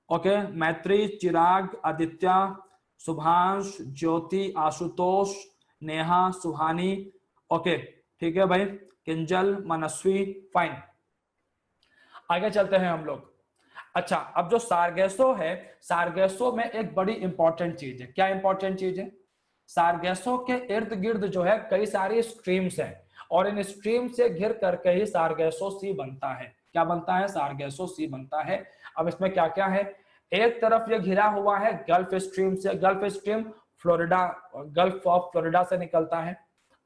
ओके, मैत्री, चिराग, आदित्य, सुभांश, ज्योति, आशुतोष, नेहा, सुहानी, ओके ठीक है भाई, किंजल, मनस्वी, फाइन। आगे चलते हैं हम लोग। अच्छा, अब जो सार्गेसो है, सार्गेसो में एक बड़ी इंपॉर्टेंट चीज है। क्या इंपॉर्टेंट चीज है? सार्गेसो के इर्द गिर्द जो है कई सारी स्ट्रीम्स हैं और इन स्ट्रीम से घिर करके ही सार्गेसो सी बनता है। क्या बनता है? सार्गेसो सी बनता है। अब इसमें क्या क्या है? एक तरफ ये घिरा हुआ है गल्फ स्ट्रीम से। Gulf stream Florida, gulf of Florida से निकलता है,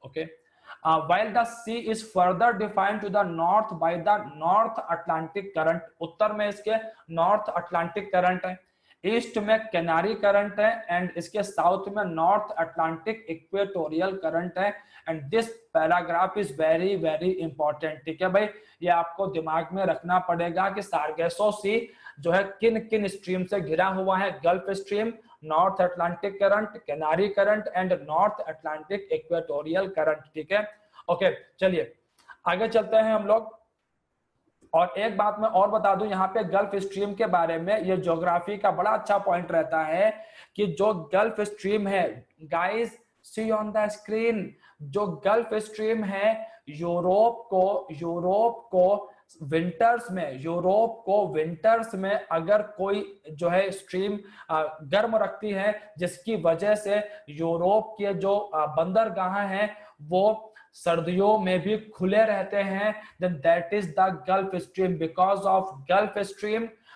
okay. while the sea is further defined to the north by the North Atlantic current, उत्तर में इसके नॉर्थ अटलांटिक करंट है, ईस्ट में कैनारी करंट है एंड इसके साउथ में नॉर्थ अटलांटिक इक्वेटोरियल करंट है। And this paragraph is very very important, ठीक है भाई। ये आपको दिमाग में रखना पड़ेगा कि सार्गेसो सी जो है किन किन स्ट्रीम से घिरा हुआ है। Gulf stream, north Atlantic current, Canary current and north Atlantic equatorial current, ठीक है। ओके, चलिए आगे चलते हैं हम लोग। और एक बात मैं और बता दूं यहाँ पे गल्फ स्ट्रीम के बारे में, ये ज्योग्राफी का बड़ा अच्छा पॉइंट रहता है कि जो गल्फ स्ट्रीम है, guys see on the screen, जो गल्फ स्ट्रीम है यूरोप को विंटर्स में अगर कोई जो है स्ट्रीम गर्म रखती है, जिसकी वजह से यूरोप के जो बंदरगाह हैं वो सर्दियों में भी खुले रहते हैं, then that is the Gulf Stream। because of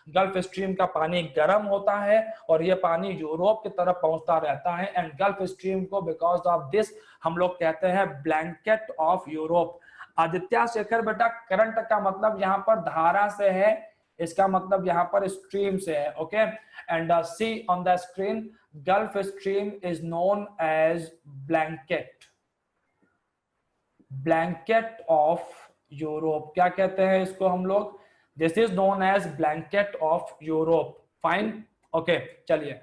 gulf stream का पानी गर्म होता है और ये पानी यूरोप की तरफ पहुंचता रहता है। एंड गल्फ स्ट्रीम को बिकॉज ऑफ दिस हम लोग कहते हैं blanket of Europe. Aditya Shekhar बेटा, करंट का मतलब यहाँ पर धारा से है, इसका मतलब यहाँ पर स्ट्रीम से है, okay. And see on the screen, gulf stream is known as blanket of Europe. क्या कहते हैं इसको हम लोग? This is known as blanket of Europe, fine, okay. चलिए,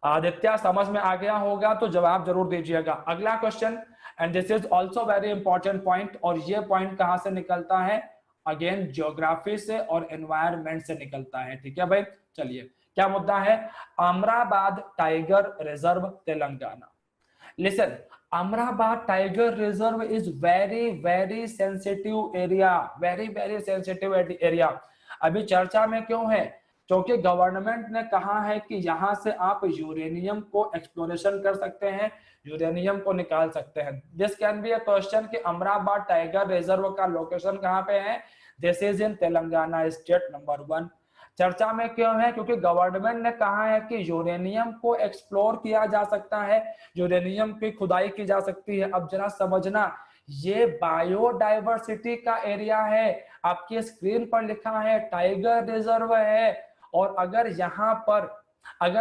आदित्य समझ में आ गया होगा तो जवाब जरूर दीजिएगा। अगला question, and this is also very important point, और ये पॉइंट कहां से निकलता है? अगेन ज्योग्राफी से और एनवायरमेंट से निकलता है, ठीक है भाई। चलिए, क्या मुद्दा है? Amrabad tiger reserve, Telangana. Listen, Amrabad tiger reserve is very very sensitive area, very very sensitive area. अभी चर्चा में क्यों है? क्योंकि गवर्नमेंट ने कहा है कि यहां से आप यूरेनियम को एक्सप्लोरेशन कर सकते हैं, यूरेनियम को निकाल सकते हैं। This can be a question कि अमराबाद टाइगर रिजर्व का लोकेशन कहां पे है? This is in Telangana state, number 1। चर्चा में क्यों है? क्योंकि गवर्नमेंट ने कहा है कि यूरेनियम को एक्सप्लोर किया जा सकता है, यूरेनियम की खुदाई की जा सकती है। अब जरा समझना, ये बायोडाइवर्सिटी का एरिया है, आपकी स्क्रीन पर लिखा है टाइगर रिजर्व है। और अगर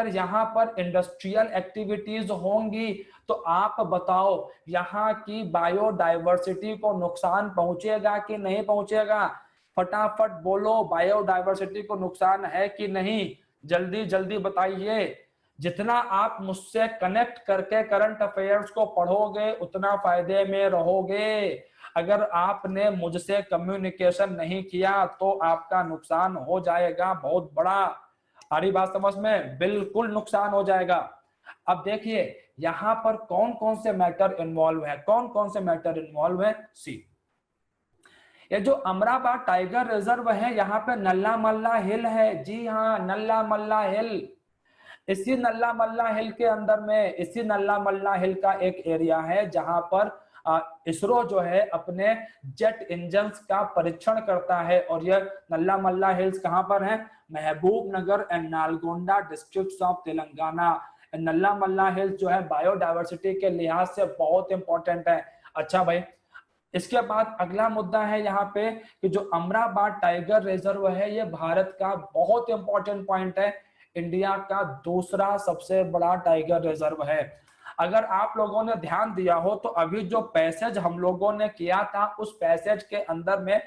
यहाँ पर इंडस्ट्रियल एक्टिविटीज होंगी तो आप बताओ यहाँ की बायोडाइवर्सिटी को नुकसान पहुंचेगा कि नहीं पहुंचेगा? फटाफट बोलो, बायोडाइवर्सिटी को नुकसान है कि नहीं? जल्दी जल्दी बताइए। जितना आप मुझसे कनेक्ट करके करंट अफेयर्स को पढ़ोगे उतना फायदे में रहोगे। अगर आपने मुझसे कम्युनिकेशन नहीं किया तो आपका नुकसान हो जाएगा बहुत बड़ा। हमारी बात समझ में? बिल्कुल नुकसान हो जाएगा। अब देखिए, यहाँ पर कौन कौन से मैटर इन्वॉल्व है, कौन कौन से मैटर इन्वॉल्व है? सी, ये जो अमराबाद टाइगर रिजर्व है, यहाँ पे नल्ला मल्ला हिल है। जी हाँ, नल्ला मल्ला हिल। इसी नल्ला मल्ला हिल के अंदर में, इसी नल्ला मल्ला हिल का एक एरिया है जहां पर इसरो जो है अपने जेट इंजन्स का परीक्षण करता है। और यह नल्ला मल्ला हिल्स कहां पर है? Mahabubnagar and Nalgonda district of Telangana. Nallamala hills जो है बायोडायवर्सिटी के लिहाज से बहुत इंपॉर्टेंट है। अच्छा भाई, इसके बाद अगला मुद्दा है यहाँ पे कि जो अमराबाद टाइगर रिजर्व है, ये भारत का बहुत इंपॉर्टेंट पॉइंट है, इंडिया का दूसरा सबसे बड़ा टाइगर रिजर्व है। अगर आप लोगों ने ध्यान दिया हो तो अभी जो पैसेज हम लोगों ने किया था, उस पैसेज के अंदर में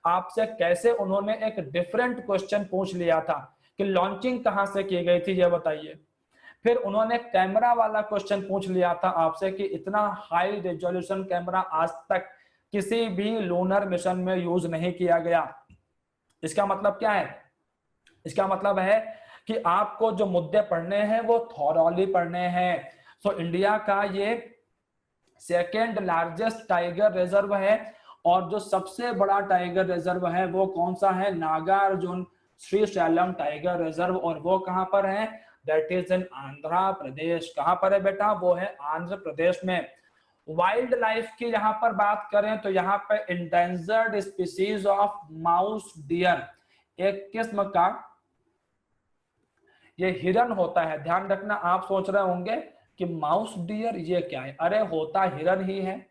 आपसे कैसे उन्होंने एक डिफरेंट क्वेश्चन पूछ लिया था कि लॉन्चिंग कहां से की गई थी, ये बताइए। फिर उन्होंने कैमरा वाला क्वेश्चन पूछ लिया था आपसे कि इतना हाई रेजोल्यूशन कैमरा आज तक किसी भी लूनर मिशन में यूज नहीं किया गया। इसका मतलब क्या है? इसका मतलब है कि आपको जो मुद्दे पढ़ने हैं वो थॉरली पढ़ने हैं। सो इंडिया का ये सेकेंड लार्जेस्ट टाइगर रिजर्व है, और जो सबसे बड़ा टाइगर रिजर्व है वो कौन सा है? Nagarjuna Srisailam tiger reserve. और वो कहां पर है? That is in Andhra Pradesh. कहां पर है बेटा? वो है आंध्र प्रदेश में। वाइल्ड लाइफ की यहाँ पर बात करें तो यहाँ पे endangered species of mouse dear, एक किस्म का ये हिरन होता है। ध्यान रखना, आप सोच रहे होंगे कि माउस डियर ये क्या है? अरे होता हिरन ही है।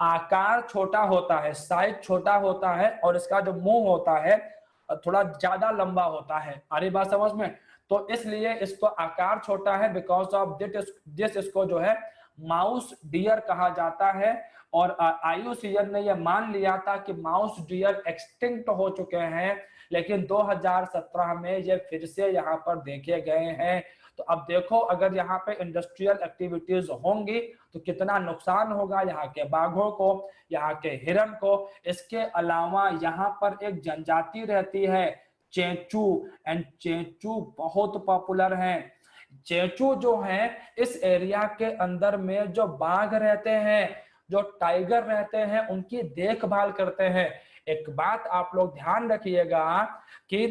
आकार छोटा होता है, साइज छोटा होता है, और इसका जो मुंह होता है थोड़ा ज्यादा लंबा होता है। अरे बात समझ में? तो इसलिए इसको आकार छोटा है, बिकॉज ऑफ दिस इसको जो है माउस डियर कहा जाता है। और IUCN ने यह मान लिया था कि माउस डियर एक्सटिंक्ट हो चुके हैं, लेकिन 2017 में ये फिर से यहाँ पर देखे गए हैं। तो अब देखो, अगर यहाँ पे इंडस्ट्रियल एक्टिविटीज होंगी तो कितना नुकसान होगा यहाँ के बाघों को, यहाँ के हिरन को। इसके अलावा यहाँ पर एक जनजाति रहती है चेंचू, एंड चेंचू बहुत पॉपुलर है। चेंचू जो है इस एरिया के अंदर में जो बाघ रहते हैं, जो टाइगर रहते हैं, उनकी देखभाल करते हैं। एक बात आप लोग ध्यान रखिएगा कि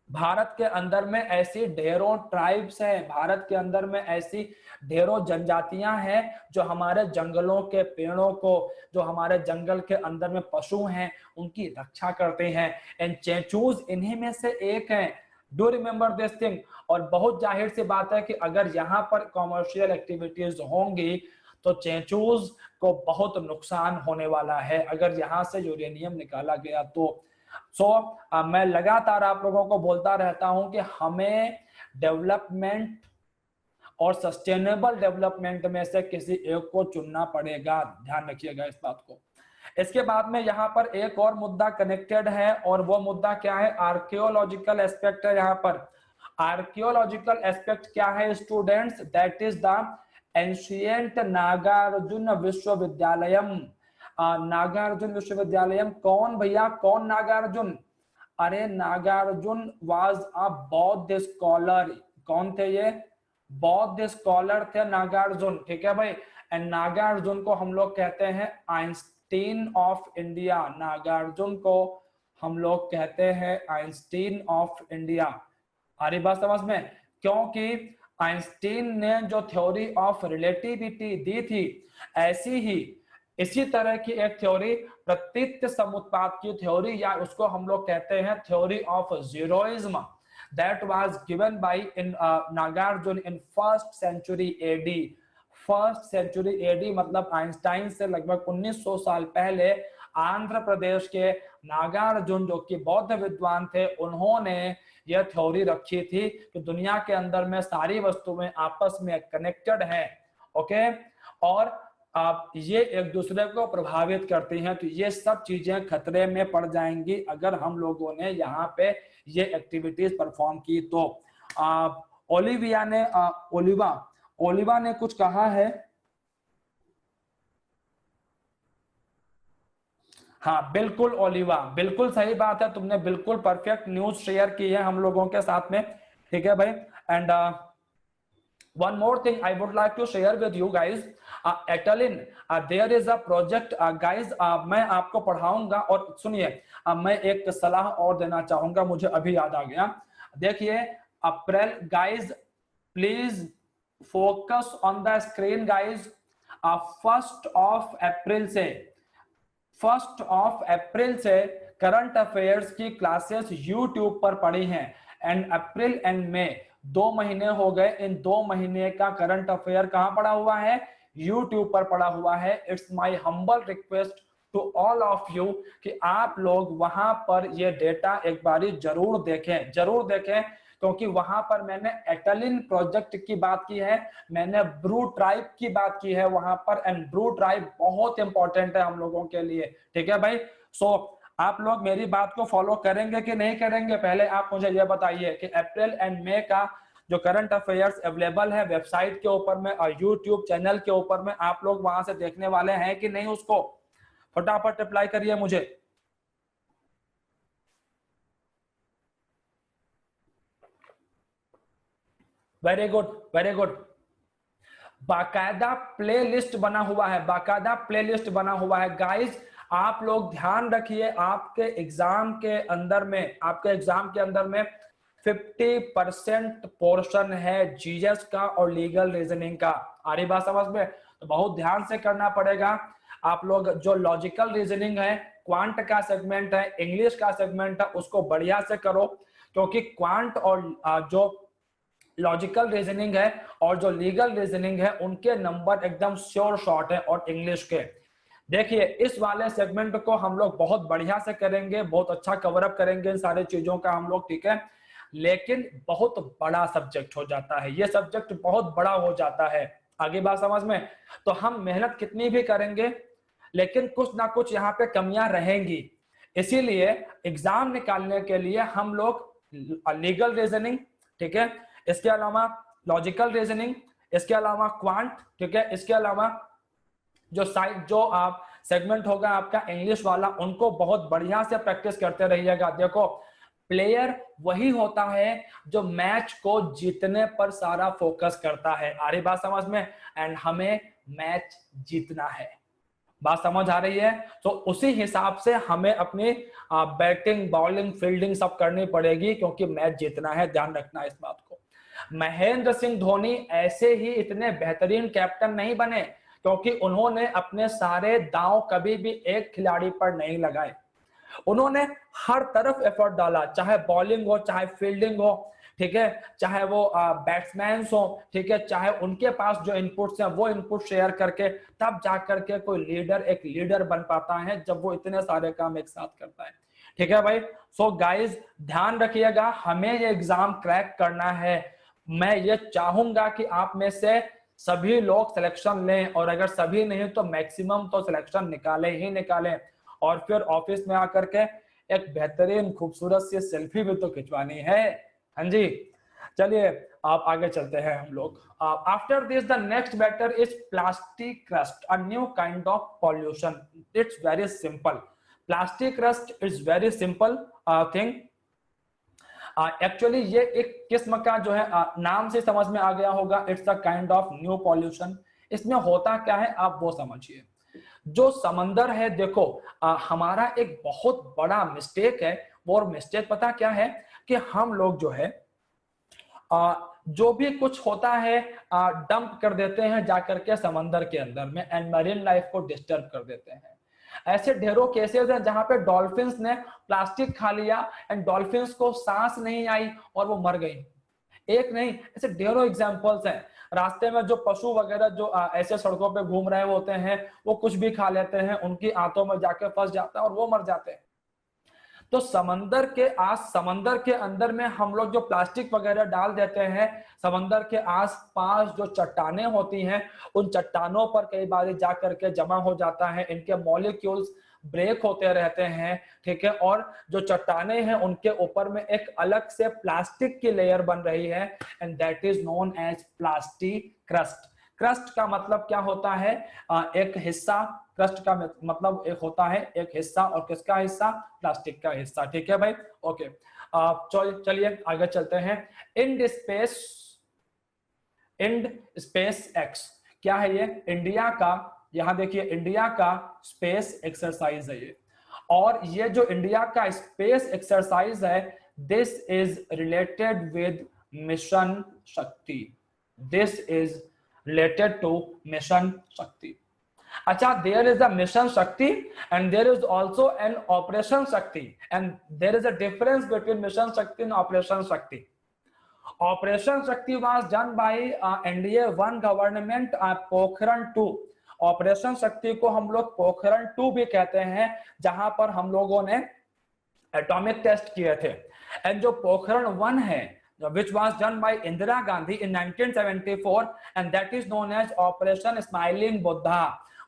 भारत के अंदर में ऐसी ढेरों ट्राइब्स हैं, भारत के अंदर में ऐसी ढेरों जनजातियां हैं जो हमारे जंगलों के पेड़ों को, जो हमारे जंगल के अंदर में पशु हैं, उनकी रक्षा करते हैं। एंड चेंचूज इन्हीं में से एक हैं। Do remember this thing. और बहुत जाहिर सी बात है कि अगर यहाँ पर कॉमर्शियल एक्टिविटीज होंगी तो चेंचूज को बहुत नुकसान होने वाला है अगर यहाँ से यूरेनियम निकाला गया तो। मैं लगातार आप लोगों को बोलता रहता हूं कि हमें डेवलपमेंट और सस्टेनेबल डेवलपमेंट में से किसी एक को चुनना पड़ेगा। ध्यान रखिएगा इस बात को। इसके बाद में यहाँ पर एक और मुद्दा कनेक्टेड है, और वो मुद्दा क्या है? आर्कियोलॉजिकल एस्पेक्ट है। यहाँ पर आर्कियोलॉजिकल एस्पेक्ट क्या है students? That is the ancient Nagarjuna Vishwavidyalayam. Nagarjuna Vishwavidyalayam कौन भैया? कौन नागार्जुन? अरे नागार्जुन वाज अ बौद्ध स्कॉलर। कौन थे ये? बौद्ध स्कॉलर थे नागार्जुन, ठीक है भाई। एंड नागार्जुन को हम लोग कहते हैं आइंस्टीन ऑफ इंडिया। नागार्जुन को हम लोग कहते हैं आइंस्टीन ऑफ इंडिया। आ रही बात समझ में? क्योंकि आइंस्टीन ने जो थ्योरी ऑफ रिलेटिविटी दी थी, ऐसी ही इसी तरह की एक थ्योरी प्रतीत समुत्पाद की थ्योरी, या उसको हम लोग कहते हैं theory of zeroism, that was given by in Nagarjuna in first century AD. First century AD मतलब आइंस्टाइन से लगभग 1900 साल पहले आंध्र प्रदेश के नागार्जुन, जो कि बौद्ध विद्वान थे, उन्होंने यह थ्योरी रखी थी कि दुनिया के अंदर में सारी वस्तुएं आपस में कनेक्टेड हैं, ओके, और आप ये एक दूसरे को प्रभावित करती हैं। तो ये सब चीजें खतरे में पड़ जाएंगी अगर हम लोगों ने यहाँ पे ये एक्टिविटीज परफॉर्म की तो। ओलिवा ने कुछ कहा है। हाँ बिल्कुल ओलिवा, बिल्कुल सही बात है, तुमने बिल्कुल परफेक्ट न्यूज शेयर की है हम लोगों के साथ में, ठीक है भाई। And One more thing I would like to share with you guys, Etalin, there is a project, guys, मैं आपको पढ़ाऊंगा। और सुनिए, मैं एक सलाह और देना चाहूंगा, मुझे अभी याद आ गया। देखिए, April, guys please focus on the screen guys. 1 April से करंट अफेयर्स की क्लासेस यूट्यूब पर पड़ी हैं। एंड अप्रैल एंड मई 2 महीने हो गए, इन 2 महीने का करंट अफेयर कहां पड़ा हुआ है? यूट्यूब पर पड़ा हुआ है। It's my humble request to all of you कि आप लोग वहां पर ये डेटा एक बारी जरूर देखें, क्योंकि वहां पर मैंने एटलिन प्रोजेक्ट की बात की है, मैंने ब्रू ट्राइब की बात की है वहां पर। एंड ब्रू ट्राइब बहुत इंपॉर्टेंट है हम लोगों के लिए, ठीक है भाई। सो आप लोग मेरी बात को फॉलो करेंगे कि नहीं करेंगे, पहले आप मुझे ये बताइए कि अप्रैल एंड मई का जो करंट अफेयर्स अवेलेबल है वेबसाइट के ऊपर में और यूट्यूब चैनल के ऊपर में, आप लोग वहां से देखने वाले हैं कि नहीं? उसको फटाफट रिप्लाई करिए मुझे। Very good, very good. बाकायदा प्लेलिस्ट बना हुआ है, बाकायदा प्लेलिस्ट बना हुआ है गाइस। आप लोग ध्यान रखिए, आपके एग्जाम के अंदर में 50% पोर्शन है जीएस का और लीगल रीजनिंग का। आ रही बात समझ में? तो बहुत ध्यान से करना पड़ेगा। आप लोग जो लॉजिकल रीजनिंग है, क्वांट का सेगमेंट है, इंग्लिश का सेगमेंट है, उसको बढ़िया से करो, क्योंकि क्वांट और जो लॉजिकल रीजनिंग है और जो लीगल रीजनिंग है उनके नंबर एकदम श्योर शॉट है। और इंग्लिश के देखिए, इस वाले सेगमेंट को हम लोग बहुत बढ़िया से करेंगे, बहुत अच्छा कवर अप करेंगे इन सारी चीजों का हम लोग, ठीक है। लेकिन बहुत बड़ा सब्जेक्ट हो जाता है, ये सब्जेक्ट बहुत बड़ा हो जाता है, आगे बात समझ में? तो हम मेहनत कितनी भी करेंगे लेकिन कुछ ना कुछ यहाँ पे कमियां रहेंगी। इसीलिए एग्जाम निकालने के लिए हम लोग लीगल रीजनिंग, ठीक है, इसके अलावा लॉजिकल रीजनिंग, इसके अलावा क्वांट, ठीक है, इसके अलावा जो आप सेगमेंट होगा आपका इंग्लिश वाला, उनको बहुत बढ़िया से प्रैक्टिस करते रहिएगा। देखो, प्लेयर वही होता है जो मैच को जीतने पर सारा फोकस करता है। आ रही बात समझ में? एंड हमें मैच जीतना है, बात समझ आ रही है? तो उसी हिसाब से हमें अपनी बैटिंग, बॉलिंग, फील्डिंग सब करनी पड़ेगी, क्योंकि मैच जीतना है, ध्यान रखना इस बात को। महेंद्र सिंह धोनी ऐसे ही इतने बेहतरीन कैप्टन नहीं बने क्योंकि उन्होंने अपने सारे दांव कभी भी एक खिलाड़ी पर नहीं लगाए। उन्होंने हर तरफ एफर्ट डाला, चाहे बॉलिंग हो, चाहे फील्डिंग हो, ठीक है, चाहे वो बैट्समैन हो, ठीक है, चाहे उनके पास जो इनपुट्स हैं वो इनपुट शेयर करके तब जाकर के कोई लीडर एक लीडर बन पाता है, जब वो इतने सारे काम एक साथ करता है, ठीक है भाई। सो गाइज ध्यान रखिएगा, हमें ये एग्जाम क्रैक करना है। मैं ये चाहूंगा कि आप में से सभी लोग सिलेक्शन लें, और अगर सभी नहीं तो मैक्सिमम तो सिलेक्शन निकालें ही निकालें, और फिर ऑफिस में आकर के एक बेहतरीन खूबसूरत सी सेल्फी भी तो खिंचवानी है। हाँ जी, चलिए आप आगे चलते हैं हम लोग। After this the next matter is plastic crust, a new kind of pollution. It's very simple, plastic crust is very simple thing. Actually ये एक किस्म का जो है नाम से समझ में आ गया होगा, it's a kind of new pollution. इसमें होता क्या है आप वो समझिए। जो समंदर है, देखो हमारा एक बहुत बड़ा मिस्टेक है, वो मिस्टेक पता क्या है कि हम लोग जो है जो भी कुछ होता है डंप कर देते हैं जाकर के समंदर के अंदर में, एंड मरीन लाइफ को डिस्टर्ब कर देते हैं। ऐसे ढेरों केसेस हैं जहां पे डॉल्फिन्स ने प्लास्टिक खा लिया एंड डॉल्फिन्स को सांस नहीं आई और वो मर गई। एक नहीं, ऐसे ढेरों एग्जांपल्स हैं। रास्ते में जो पशु वगैरह जो ऐसे सड़कों पे घूम रहे होते हैं, वो कुछ भी खा लेते हैं, उनकी आंतों में जाके फंस जाता है और वो मर जाते हैं। तो समंदर के अंदर में हम लोग जो प्लास्टिक वगैरह डाल देते हैं, समंदर के आसपास जो चट्टानें होती हैं, उन चट्टानों पर कई बार जा करके जमा हो जाता है, इनके मॉलिक्यूल्स ब्रेक होते रहते हैं, ठीक है। और जो चट्टानें हैं उनके ऊपर में एक अलग से प्लास्टिक की लेयर बन रही है, and that is known as plastic crust. Crust का मतलब क्या होता है? एक हिस्सा, क्रस्ट का मतलब एक होता है एक हिस्सा, और किसका हिस्सा? प्लास्टिक का हिस्सा, ठीक है भाई, ओके। चलिए आगे चलते हैं। Ind space ex. क्या है ये? इंडिया का, यहां देखिए इंडिया का स्पेस एक्सरसाइज है ये। और ये जो इंडिया का स्पेस एक्सरसाइज है, this is related with mission Shakti. This is related to mission Shakti. अच्छा, there is a mission Shakti and there is also an operation Shakti, and there is a difference between mission Shakti and operation Shakti. Operation Shakti was done by NDA 1 government Pokhran 2। Operation Shakti को हम लोग पोखरण 2 भी कहते हैं, जहां पर हम लोगों ने एटॉमिक टेस्ट किए थे। एंड जो पोखरण 1 है, which was done by Indira Gandhi in 1974, and that is known as Operation Smiling Buddha।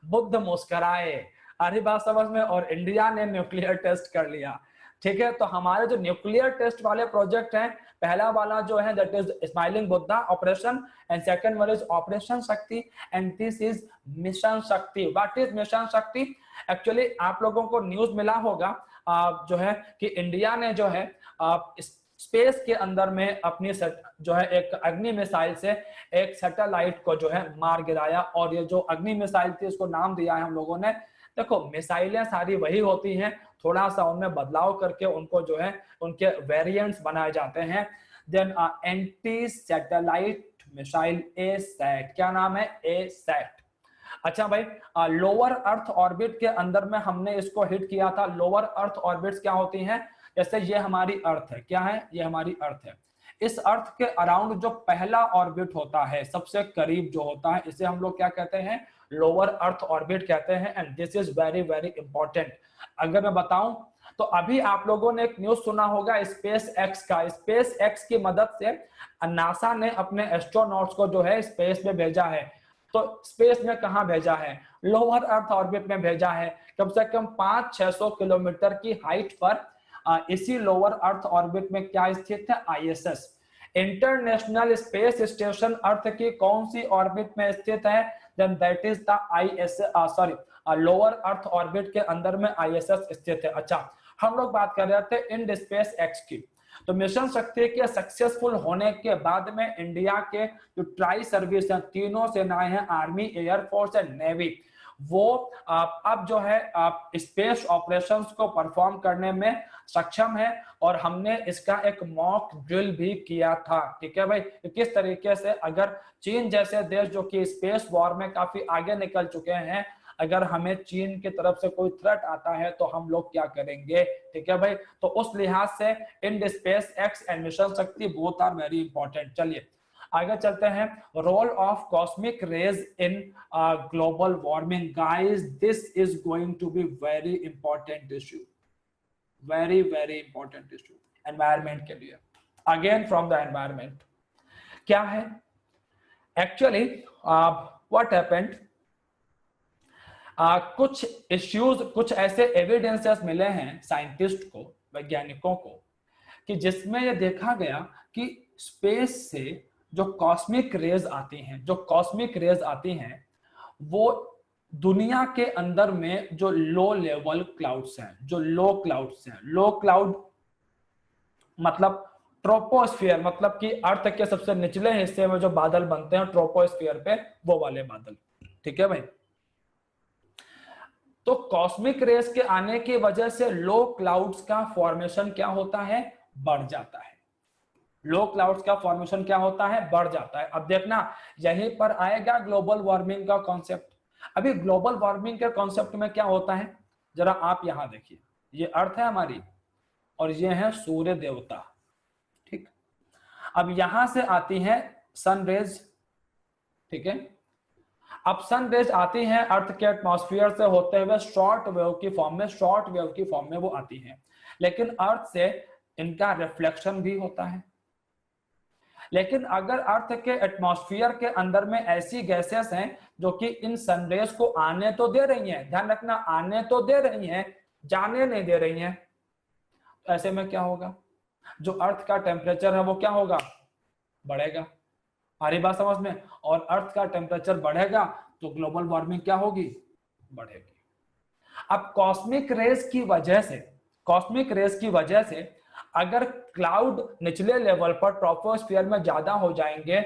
Buddha मुस्कुराए, अरे बात समझ में। और इंडिया ने न्यूक्लियर टेस्ट कर लिया, ठीक है। तो हमारे जो न्यूक्लियर टेस्ट वाले प्रोजेक्ट हैं, पहला वाला जो है that is smiling Buddha operation, and second one is operation Shakti, and this is mission शक्ति। व्हाट इज मिशन शक्ति? एक्चुअली आप लोगों को न्यूज मिला होगा जो है कि इंडिया ने जो है स्पेस के अंदर में अपनी जो है एक अग्नि मिसाइल से एक सैटेलाइट को जो है मार गिराया। और ये जो अग्नि मिसाइल थी, उसको नाम दिया है हम लोगों ने। देखो, मिसाइलें सारी वही होती हैं, थोड़ा सा उनमें बदलाव करके उनको जो है उनके वेरिएंट्स बनाए जाते हैं। देन एंटी सैटेलाइट मिसाइल ए सैट, क्या नाम है? ए सैट। अच्छा भाई, लोअर अर्थ ऑर्बिट के अंदर में हमने इसको हिट किया था। लोअर अर्थ ऑर्बिट्स क्या होती हैं? जैसे ये हमारी अर्थ है, क्या है? ये हमारी अर्थ है। इस अर्थ के अराउंड जो पहला ऑर्बिट होता है, सबसे करीब जो होता है, इसे हम लोग क्या कहते हैं? लोअर अर्थ ऑर्बिट कहते हैं। And this is very very important. अगर मैं बताऊं तो अभी आप लोगों ने एक न्यूज सुना होगा स्पेस एक्स का। स्पेस एक्स की मदद से नासा ने अपने एस्ट्रोनॉट्स को जो है स्पेस में भेजा है। तो स्पेस में कहां भेजा है? लोअर अर्थ ऑर्बिट में भेजा है। कम से कम 500-600 किलोमीटर की हाइट पर इसी लोअर अर्थ ऑर्बिट में क्या स्थित है? ISS, international space station earth की कौन सी ऑर्बिट में स्थित है? Then that is the ISS, lower earth orbit के अंदर में आईएसएस स्थित है। अच्छा, हम लोग बात कर रहे थे इंड स्पेस एक्स की। तो मिशन शक्ति के सक्सेसफुल होने के बाद में इंडिया के जो ट्राई सर्विस है, तीनों सेनाएं हैं, आर्मी, एयरफोर्स एंड नेवी, वो अब जो है स्पेस ऑपरेशंस को परफॉर्म करने में सक्षम है। और हमने इसका एक मॉक ड्रिल भी किया था, ठीक है भाई। किस तरीके से अगर चीन जैसे देश जो कि स्पेस वॉर में काफी आगे निकल चुके हैं, अगर हमें चीन की तरफ से कोई थ्रेट आता है तो हम लोग क्या करेंगे, ठीक है भाई। तो उस लिहाज से Ind space ex and mission Shakti both are very important. चलिए आगे चलते हैं। Role of cosmic rays in global warming. Guys, this is going to be very important issue, very very important issue environment के लिए। अगेन फ्रॉम द एनवायरमेंट, क्या है actually what happened, कुछ issues, कुछ ऐसे एविडेंसेस मिले हैं साइंटिस्ट को, वैज्ञानिकों को, कि जिसमें यह देखा गया कि स्पेस से जो कॉस्मिक रेज आती हैं, जो कॉस्मिक रेज आती हैं, वो दुनिया के अंदर में जो लो लेवल क्लाउड्स हैं, जो लो क्लाउड्स हैं, लो क्लाउड मतलब ट्रोपोस्फियर, मतलब कि अर्थ के सबसे निचले हिस्से में जो बादल बनते हैं ट्रोपोस्फियर पे, वो वाले बादल, ठीक है भाई। तो कॉस्मिक रेस के आने की वजह से लो क्लाउड्स का फॉर्मेशन क्या होता है? बढ़ जाता है। लो क्लाउड्स का फॉर्मेशन क्या होता है? बढ़ जाता है। अब देखना, यहीं पर आएगा ग्लोबल वार्मिंग का कॉन्सेप्ट। अभी ग्लोबल वार्मिंग के कॉन्सेप्ट में क्या होता है, जरा आप यहां देखिए। ये अर्थ है हमारी और ये है सूर्य देवता, ठीक। अब यहां से आती है सन रेज, ठीक है। अब सन रेज आती हैं अर्थ के एटमॉस्फेयर से होते हुए शॉर्ट वेव की फॉर्म में, शॉर्ट वेव की फॉर्म में वो आती हैं। लेकिन अर्थ से इनका रिफ्लेक्शन भी होता है। लेकिन अगर अर्थ के एटमॉस्फेयर के अंदर में ऐसी गैसेस हैं जो कि इन सनरेज को आने तो दे रही हैं, ध्यान रखना, आने तो दे रही हैं, जाने नहीं दे रही हैं, तो ऐसे में क्या होगा? जो अर्थ का टेम्परेचर है वो क्या होगा? बढ़ेगा। आ रही बात समझ में? और अर्थ का टेम्परेचर बढ़ेगा तो ग्लोबल वार्मिंग क्या होगी? बढ़ेगी। अब कॉस्मिक रेज की वजह से, कॉस्मिक रेज की वजह से अगर क्लाउड निचले लेवल पर ट्रोपोस्फियर में ज्यादा हो जाएंगे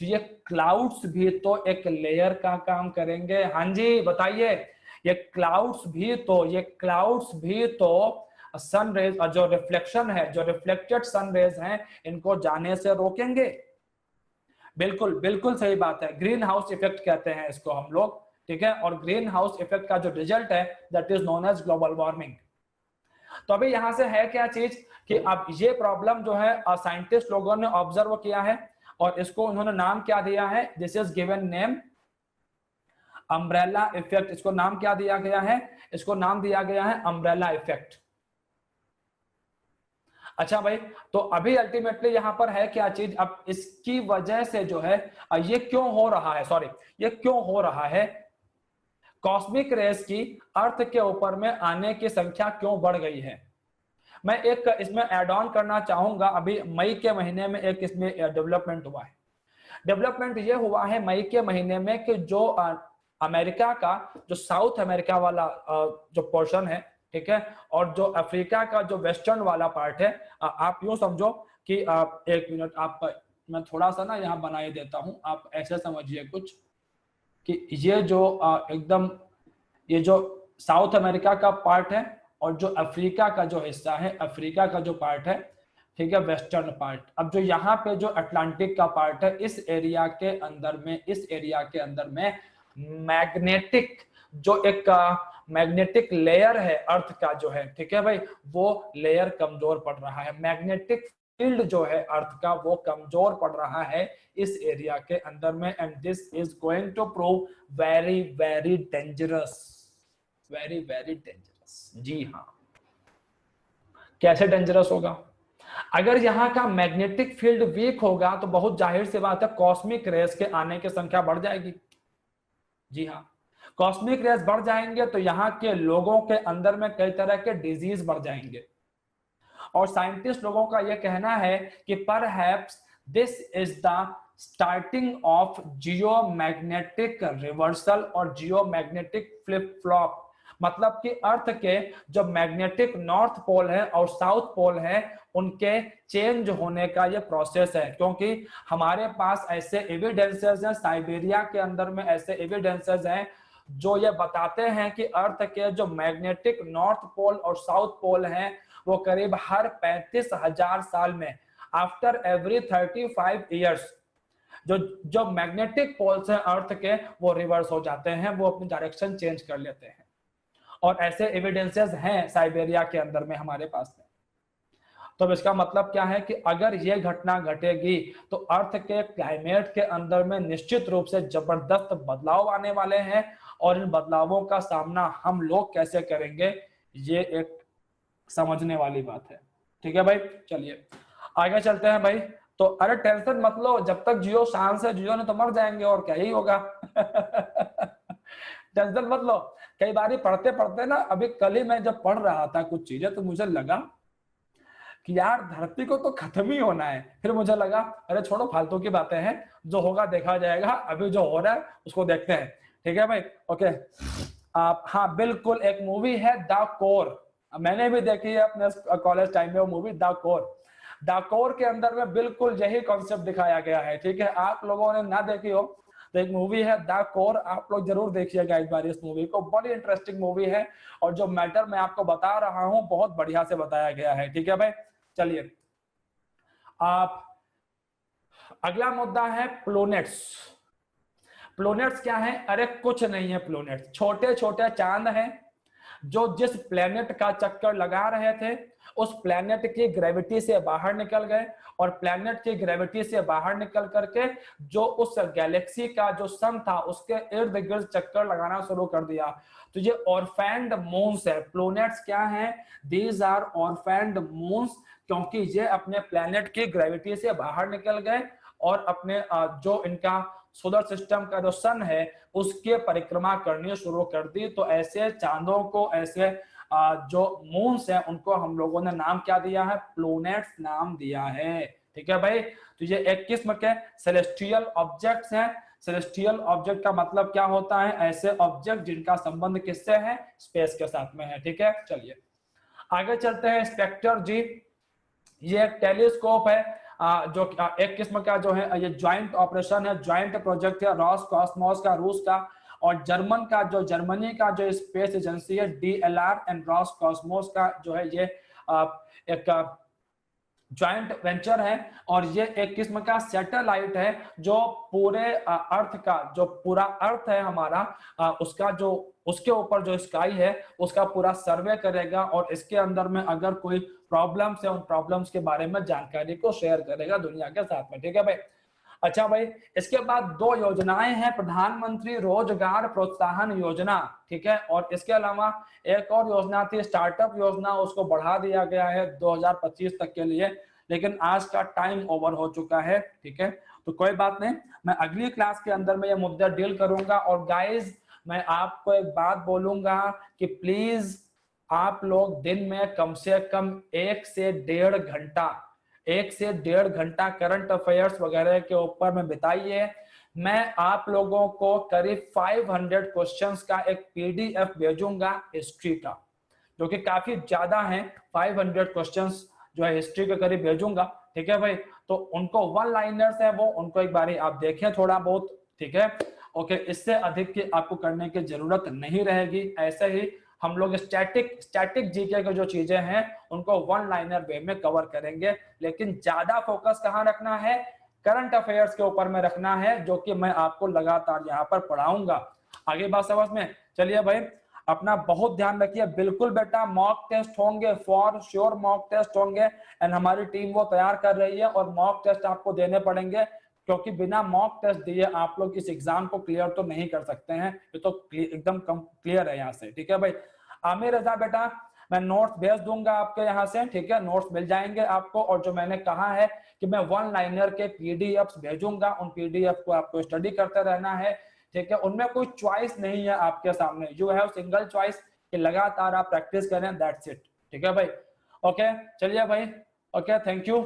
तो ये क्लाउड्स भी तो एक लेयर का काम करेंगे। हाँ जी बताइए, ये क्लाउड्स भी तो सन रेज, जो रिफ्लेक्शन है, जो रिफ्लेक्टेड सन रेज हैं, इनको जाने से रोकेंगे। बिल्कुल बिल्कुल सही बात है, ग्रीन हाउस इफेक्ट कहते हैं इसको हम लोग, ठीक है। और ग्रीन हाउस इफेक्ट का जो रिजल्ट है that is known as global warming. तो अभी यहां से है क्या चीज कि अब ये प्रॉब्लम जो है साइंटिस्ट लोगों ने ऑब्जर्व किया है और इसको उन्होंने नाम क्या दिया है, this is given name umbrella effect. इसको नाम क्या दिया गया है, इसको नाम दिया गया है अम्ब्रेला इफेक्ट। अच्छा भाई, तो अभी अल्टीमेटली यहां पर है क्या चीज, अब इसकी वजह से जो है ये क्यों हो रहा है, सॉरी ये क्यों हो रहा है, कॉस्मिक रेस की अर्थ के ऊपर में आने की संख्या क्यों बढ़ गई है। मैं एक इसमें ऐड ऑन करना चाहूंगा, अभी मई के महीने में एक इसमें डेवलपमेंट हुआ है। डेवलपमेंट ये हुआ है मई के महीने में कि जो अमेरिका का जो साउथ अमेरिका वाला जो पोर्शन है, ठीक है, और जो अफ्रीका का जो वेस्टर्न वाला पार्ट है, आप यूं समझो कि एक मिनट आप, मैं थोड़ा सा ना यहाँ बनाई देता हूं, आप ऐसे समझिए कुछ कि ये जो एकदम ये जो साउथ अमेरिका का पार्ट है और जो अफ्रीका का जो हिस्सा है, अफ्रीका का जो पार्ट है, ठीक है, वेस्टर्न पार्ट। अब जो यहाँ पे जो अटलांटिक का पार्ट है, इस एरिया के अंदर में मैग्नेटिक जो एक मैग्नेटिक लेयर है अर्थ का जो है, ठीक है भाई, वो लेयर कमजोर पड़ रहा है। मैग्नेटिक फील्ड जो है अर्थ का वो कमजोर पड़ रहा है इस एरिया के अंदर में, and this is going to prove very very dangerous, very very dangerous. जी हाँ, कैसे डेंजरस होगा, अगर यहाँ का मैग्नेटिक फील्ड वीक होगा तो बहुत जाहिर सी बात है कॉस्मिक रेस के आने की संख्या बढ़ जाएगी। जी हाँ, कॉस्मिक रेस बढ़ जाएंगे तो यहाँ के लोगों के अंदर में कई तरह के डिजीज बढ़ जाएंगे। और साइंटिस्ट लोगों का यह कहना है कि perhaps this is the starting of geomagnetic reversal और जियोमैग्नेटिक फ्लिप फ्लॉप। मतलब कि अर्थ के जो मैग्नेटिक नॉर्थ पोल है और साउथ पोल है उनके चेंज होने का ये प्रोसेस है, क्योंकि हमारे पास ऐसे एविडेंसेस हैं, साइबेरिया के अंदर में ऐसे एविडेंसेस हैं जो ये बताते हैं कि अर्थ के जो मैग्नेटिक नॉर्थ पोल और साउथ पोल हैं वो करीब हर 35,000 साल में, आफ्टर एवरी 35 ईयर्स, जो मैग्नेटिक पोल्स हैं अर्थ के वो रिवर्स हो जाते हैं, वो अपनी डायरेक्शन चेंज कर लेते हैं। और ऐसे एविडेंसेस हैं साइबेरिया के अंदर में हमारे पास में। तो इसका मतलब क्या है कि अगर ये घटना घटेगी तो अर्थ के क्लाइमेट के अंदर में निश्चित रूप से जबरदस्त बदलाव आने वाले हैं, और इन बदलावों का सामना हम लोग कैसे करेंगे ये एक समझने वाली बात है। ठीक है भाई, चलिए आगे चलते हैं भाई। तो अरे टेंशन मत लो, जब तक जियो शान से जियो ने तो मर जाएंगे और क्या ही होगा। टेंशन मत लो। कई बार पढ़ते पढ़ते ना, अभी कल ही मैं जब पढ़ रहा था कुछ चीजें तो मुझे लगा कि यार धरती को तो खत्म ही होना है। फिर मुझे लगा अरे छोड़ो फालतू की बातें हैं, जो होगा देखा जाएगा, अभी जो हो रहा है उसको देखते हैं। ठीक है भाई, ओके। हाँ बिल्कुल, एक मूवी है द कोर, मैंने भी देखी है अपने कॉलेज टाइम में वो movie the core. The core के अंदर में बिल्कुल यही कॉन्सेप्ट दिखाया गया है। ठीक है, आप लोगों ने ना देखी हो तो एक मूवी है द कोर, आप लोग जरूर देखिएगा एक बार इस मूवी को, बड़ी इंटरेस्टिंग मूवी है और जो मैटर मैं आपको बता रहा हूं बहुत बढ़िया से बताया गया है। ठीक है भाई, चलिए आप अगला मुद्दा है प्लैनेट्स। प्लैनेट्स क्या है, अरे कुछ नहीं है, प्लैनेट्स छोटे छोटे चांद हैं जो जिस प्लेनेट का चक्कर लगा रहे थे उस प्लेनेट की ग्रेविटी से बाहर निकल गए, और प्लेनेट की ग्रेविटी से बाहर निकल करके जो उस गैलेक्सी का जो सन था उसके इर्द गिर्द चक्कर लगाना शुरू कर दिया। तो ये ऑर्फेंड मून्स है। प्लैनेट्स क्या है, दीज आर ऑर्फेंड मून्स, क्योंकि ये अपने प्लेनेट की ग्रेविटी से बाहर निकल गए और अपने जो इनका सोलर सिस्टम का जो सन है उसके परिक्रमा करनी शुरू कर दी। तो ऐसे चांदों को, ऐसे जो मून्स हैं उनको हम लोगों ने नाम क्या दिया है, प्लैनेट्स नाम दिया है। ठीक है भाई, तो ये एक किस्म के सेलेस्टियल ऑब्जेक्ट्स हैं। सेलेस्टियल ऑब्जेक्ट का मतलब क्या होता है, ऐसे ऑब्जेक्ट जिनका संबंध किससे है, स्पेस के साथ में है। ठीक है, चलिए आगे चलते हैं। स्पेक्टर जी, ये एक टेलीस्कोप है। जो एक किस्म का जो है ये ज्वाइंट ऑपरेशन है, ज्वाइंट प्रोजेक्ट है रॉसकॉस्मोस का रूस का, और जर्मनी का जो स्पेस एजेंसी है DLR एंड रॉसकॉस्मोस का जो है ये एक ज्वाइंट वेंचर है। और ये एक किस्म का सैटेलाइट है जो पूरे अर्थ का, जो पूरा अर्थ है हमारा, उसका जो उसके ऊपर जो स्काई है उसका पूरा सर्वे करेगा और इसके अंदर में अगर कोई प्रॉब्लम्स है उन प्रॉब्लम्स के बारे में जानकारी को शेयर करेगा दुनिया के साथ में। ठीक है भाई। अच्छा भाई, इसके बाद 2 योजनाएं हैं, प्रधानमंत्री रोजगार प्रोत्साहन योजना, ठीक है, और इसके अलावा एक और योजना थी स्टार्टअप योजना, उसको बढ़ा दिया गया है 2025 तक के लिए, लेकिन आज का टाइम ओवर हो चुका है। ठीक है, तो कोई बात नहीं, मैं अगली क्लास के अंदर में ये मुद्दा डील करूंगा। और गाइज मैं आपको एक बात बोलूंगा कि प्लीज आप लोग दिन में कम से कम 1 से 1.5 घंटा करंट अफेयर्स वगैरह के ऊपर में बिताइए। मैं आप लोगों को करीब 500 क्वेश्चंस का एक PDF भेजूंगा हिस्ट्री का, जो कि काफी ज्यादा है। 500 क्वेश्चंस जो है हिस्ट्री के करीब भेजूंगा। ठीक है भाई, तो उनको 1 लाइनर्स है वो, उनको एक बारी आप देखें थोड़ा बहुत। ठीक है, ओके, इससे अधिक की आपको करने की जरूरत नहीं रहेगी। ऐसे ही हम लोग स्टैटिक जीके के जो चीजें हैं उनको 1 लाइनर वे में कवर करेंगे, लेकिन ज्यादा फोकस कहाँ रखना है, करंट अफेयर्स के ऊपर में रखना है, जो कि मैं आपको लगातार यहाँ पर पढ़ाऊंगा। आगे बात समझ में। चलिए भाई, अपना बहुत ध्यान रखिए। बिल्कुल बेटा, मॉक टेस्ट होंगे, फॉर श्योर मॉक टेस्ट होंगे, एंड हमारी टीम वो तैयार कर रही है, और मॉक टेस्ट आपको देने पड़ेंगे, क्योंकि बिना मॉक टेस्ट दिए आप लोग इस एग्जाम को क्लियर तो नहीं कर सकते हैं। ये तो एकदम क्लियर है यहाँ से। ठीक है भाई। आमिर रजा बेटा, मैं नोट्स भेज दूंगा आपके यहाँ से। ठीक है, नोट्स मिल जाएंगे आपको, और जो मैंने कहा है कि मैं 1 लाइनर के PDFs भेजूंगा, उन PDF को आपको स्टडी करते रहना है। ठीक है, उनमें कोई चॉइस नहीं है आपके सामने, यू हैव सिंगल चॉइस कि लगातार आप प्रैक्टिस करें, दैट्स इट। ठीक है भाई, ओके, चलिए भाई, ओके, थैंक यू।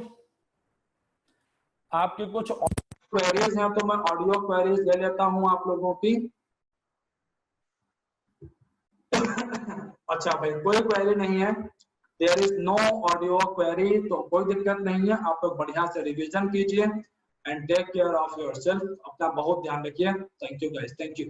आपकी कुछ क्वेरीज हैं तो मैं ऑडियो क्वेरीज ले लेता हूं आप लोगों की। अच्छा भाई, कोई क्वेरी नहीं है, there is no audio query, तो कोई दिक्कत नहीं है। आप लोग बढ़िया से रिवीजन कीजिए and take care of yourself. अपना बहुत ध्यान रखिए। Thank you guys, thank you.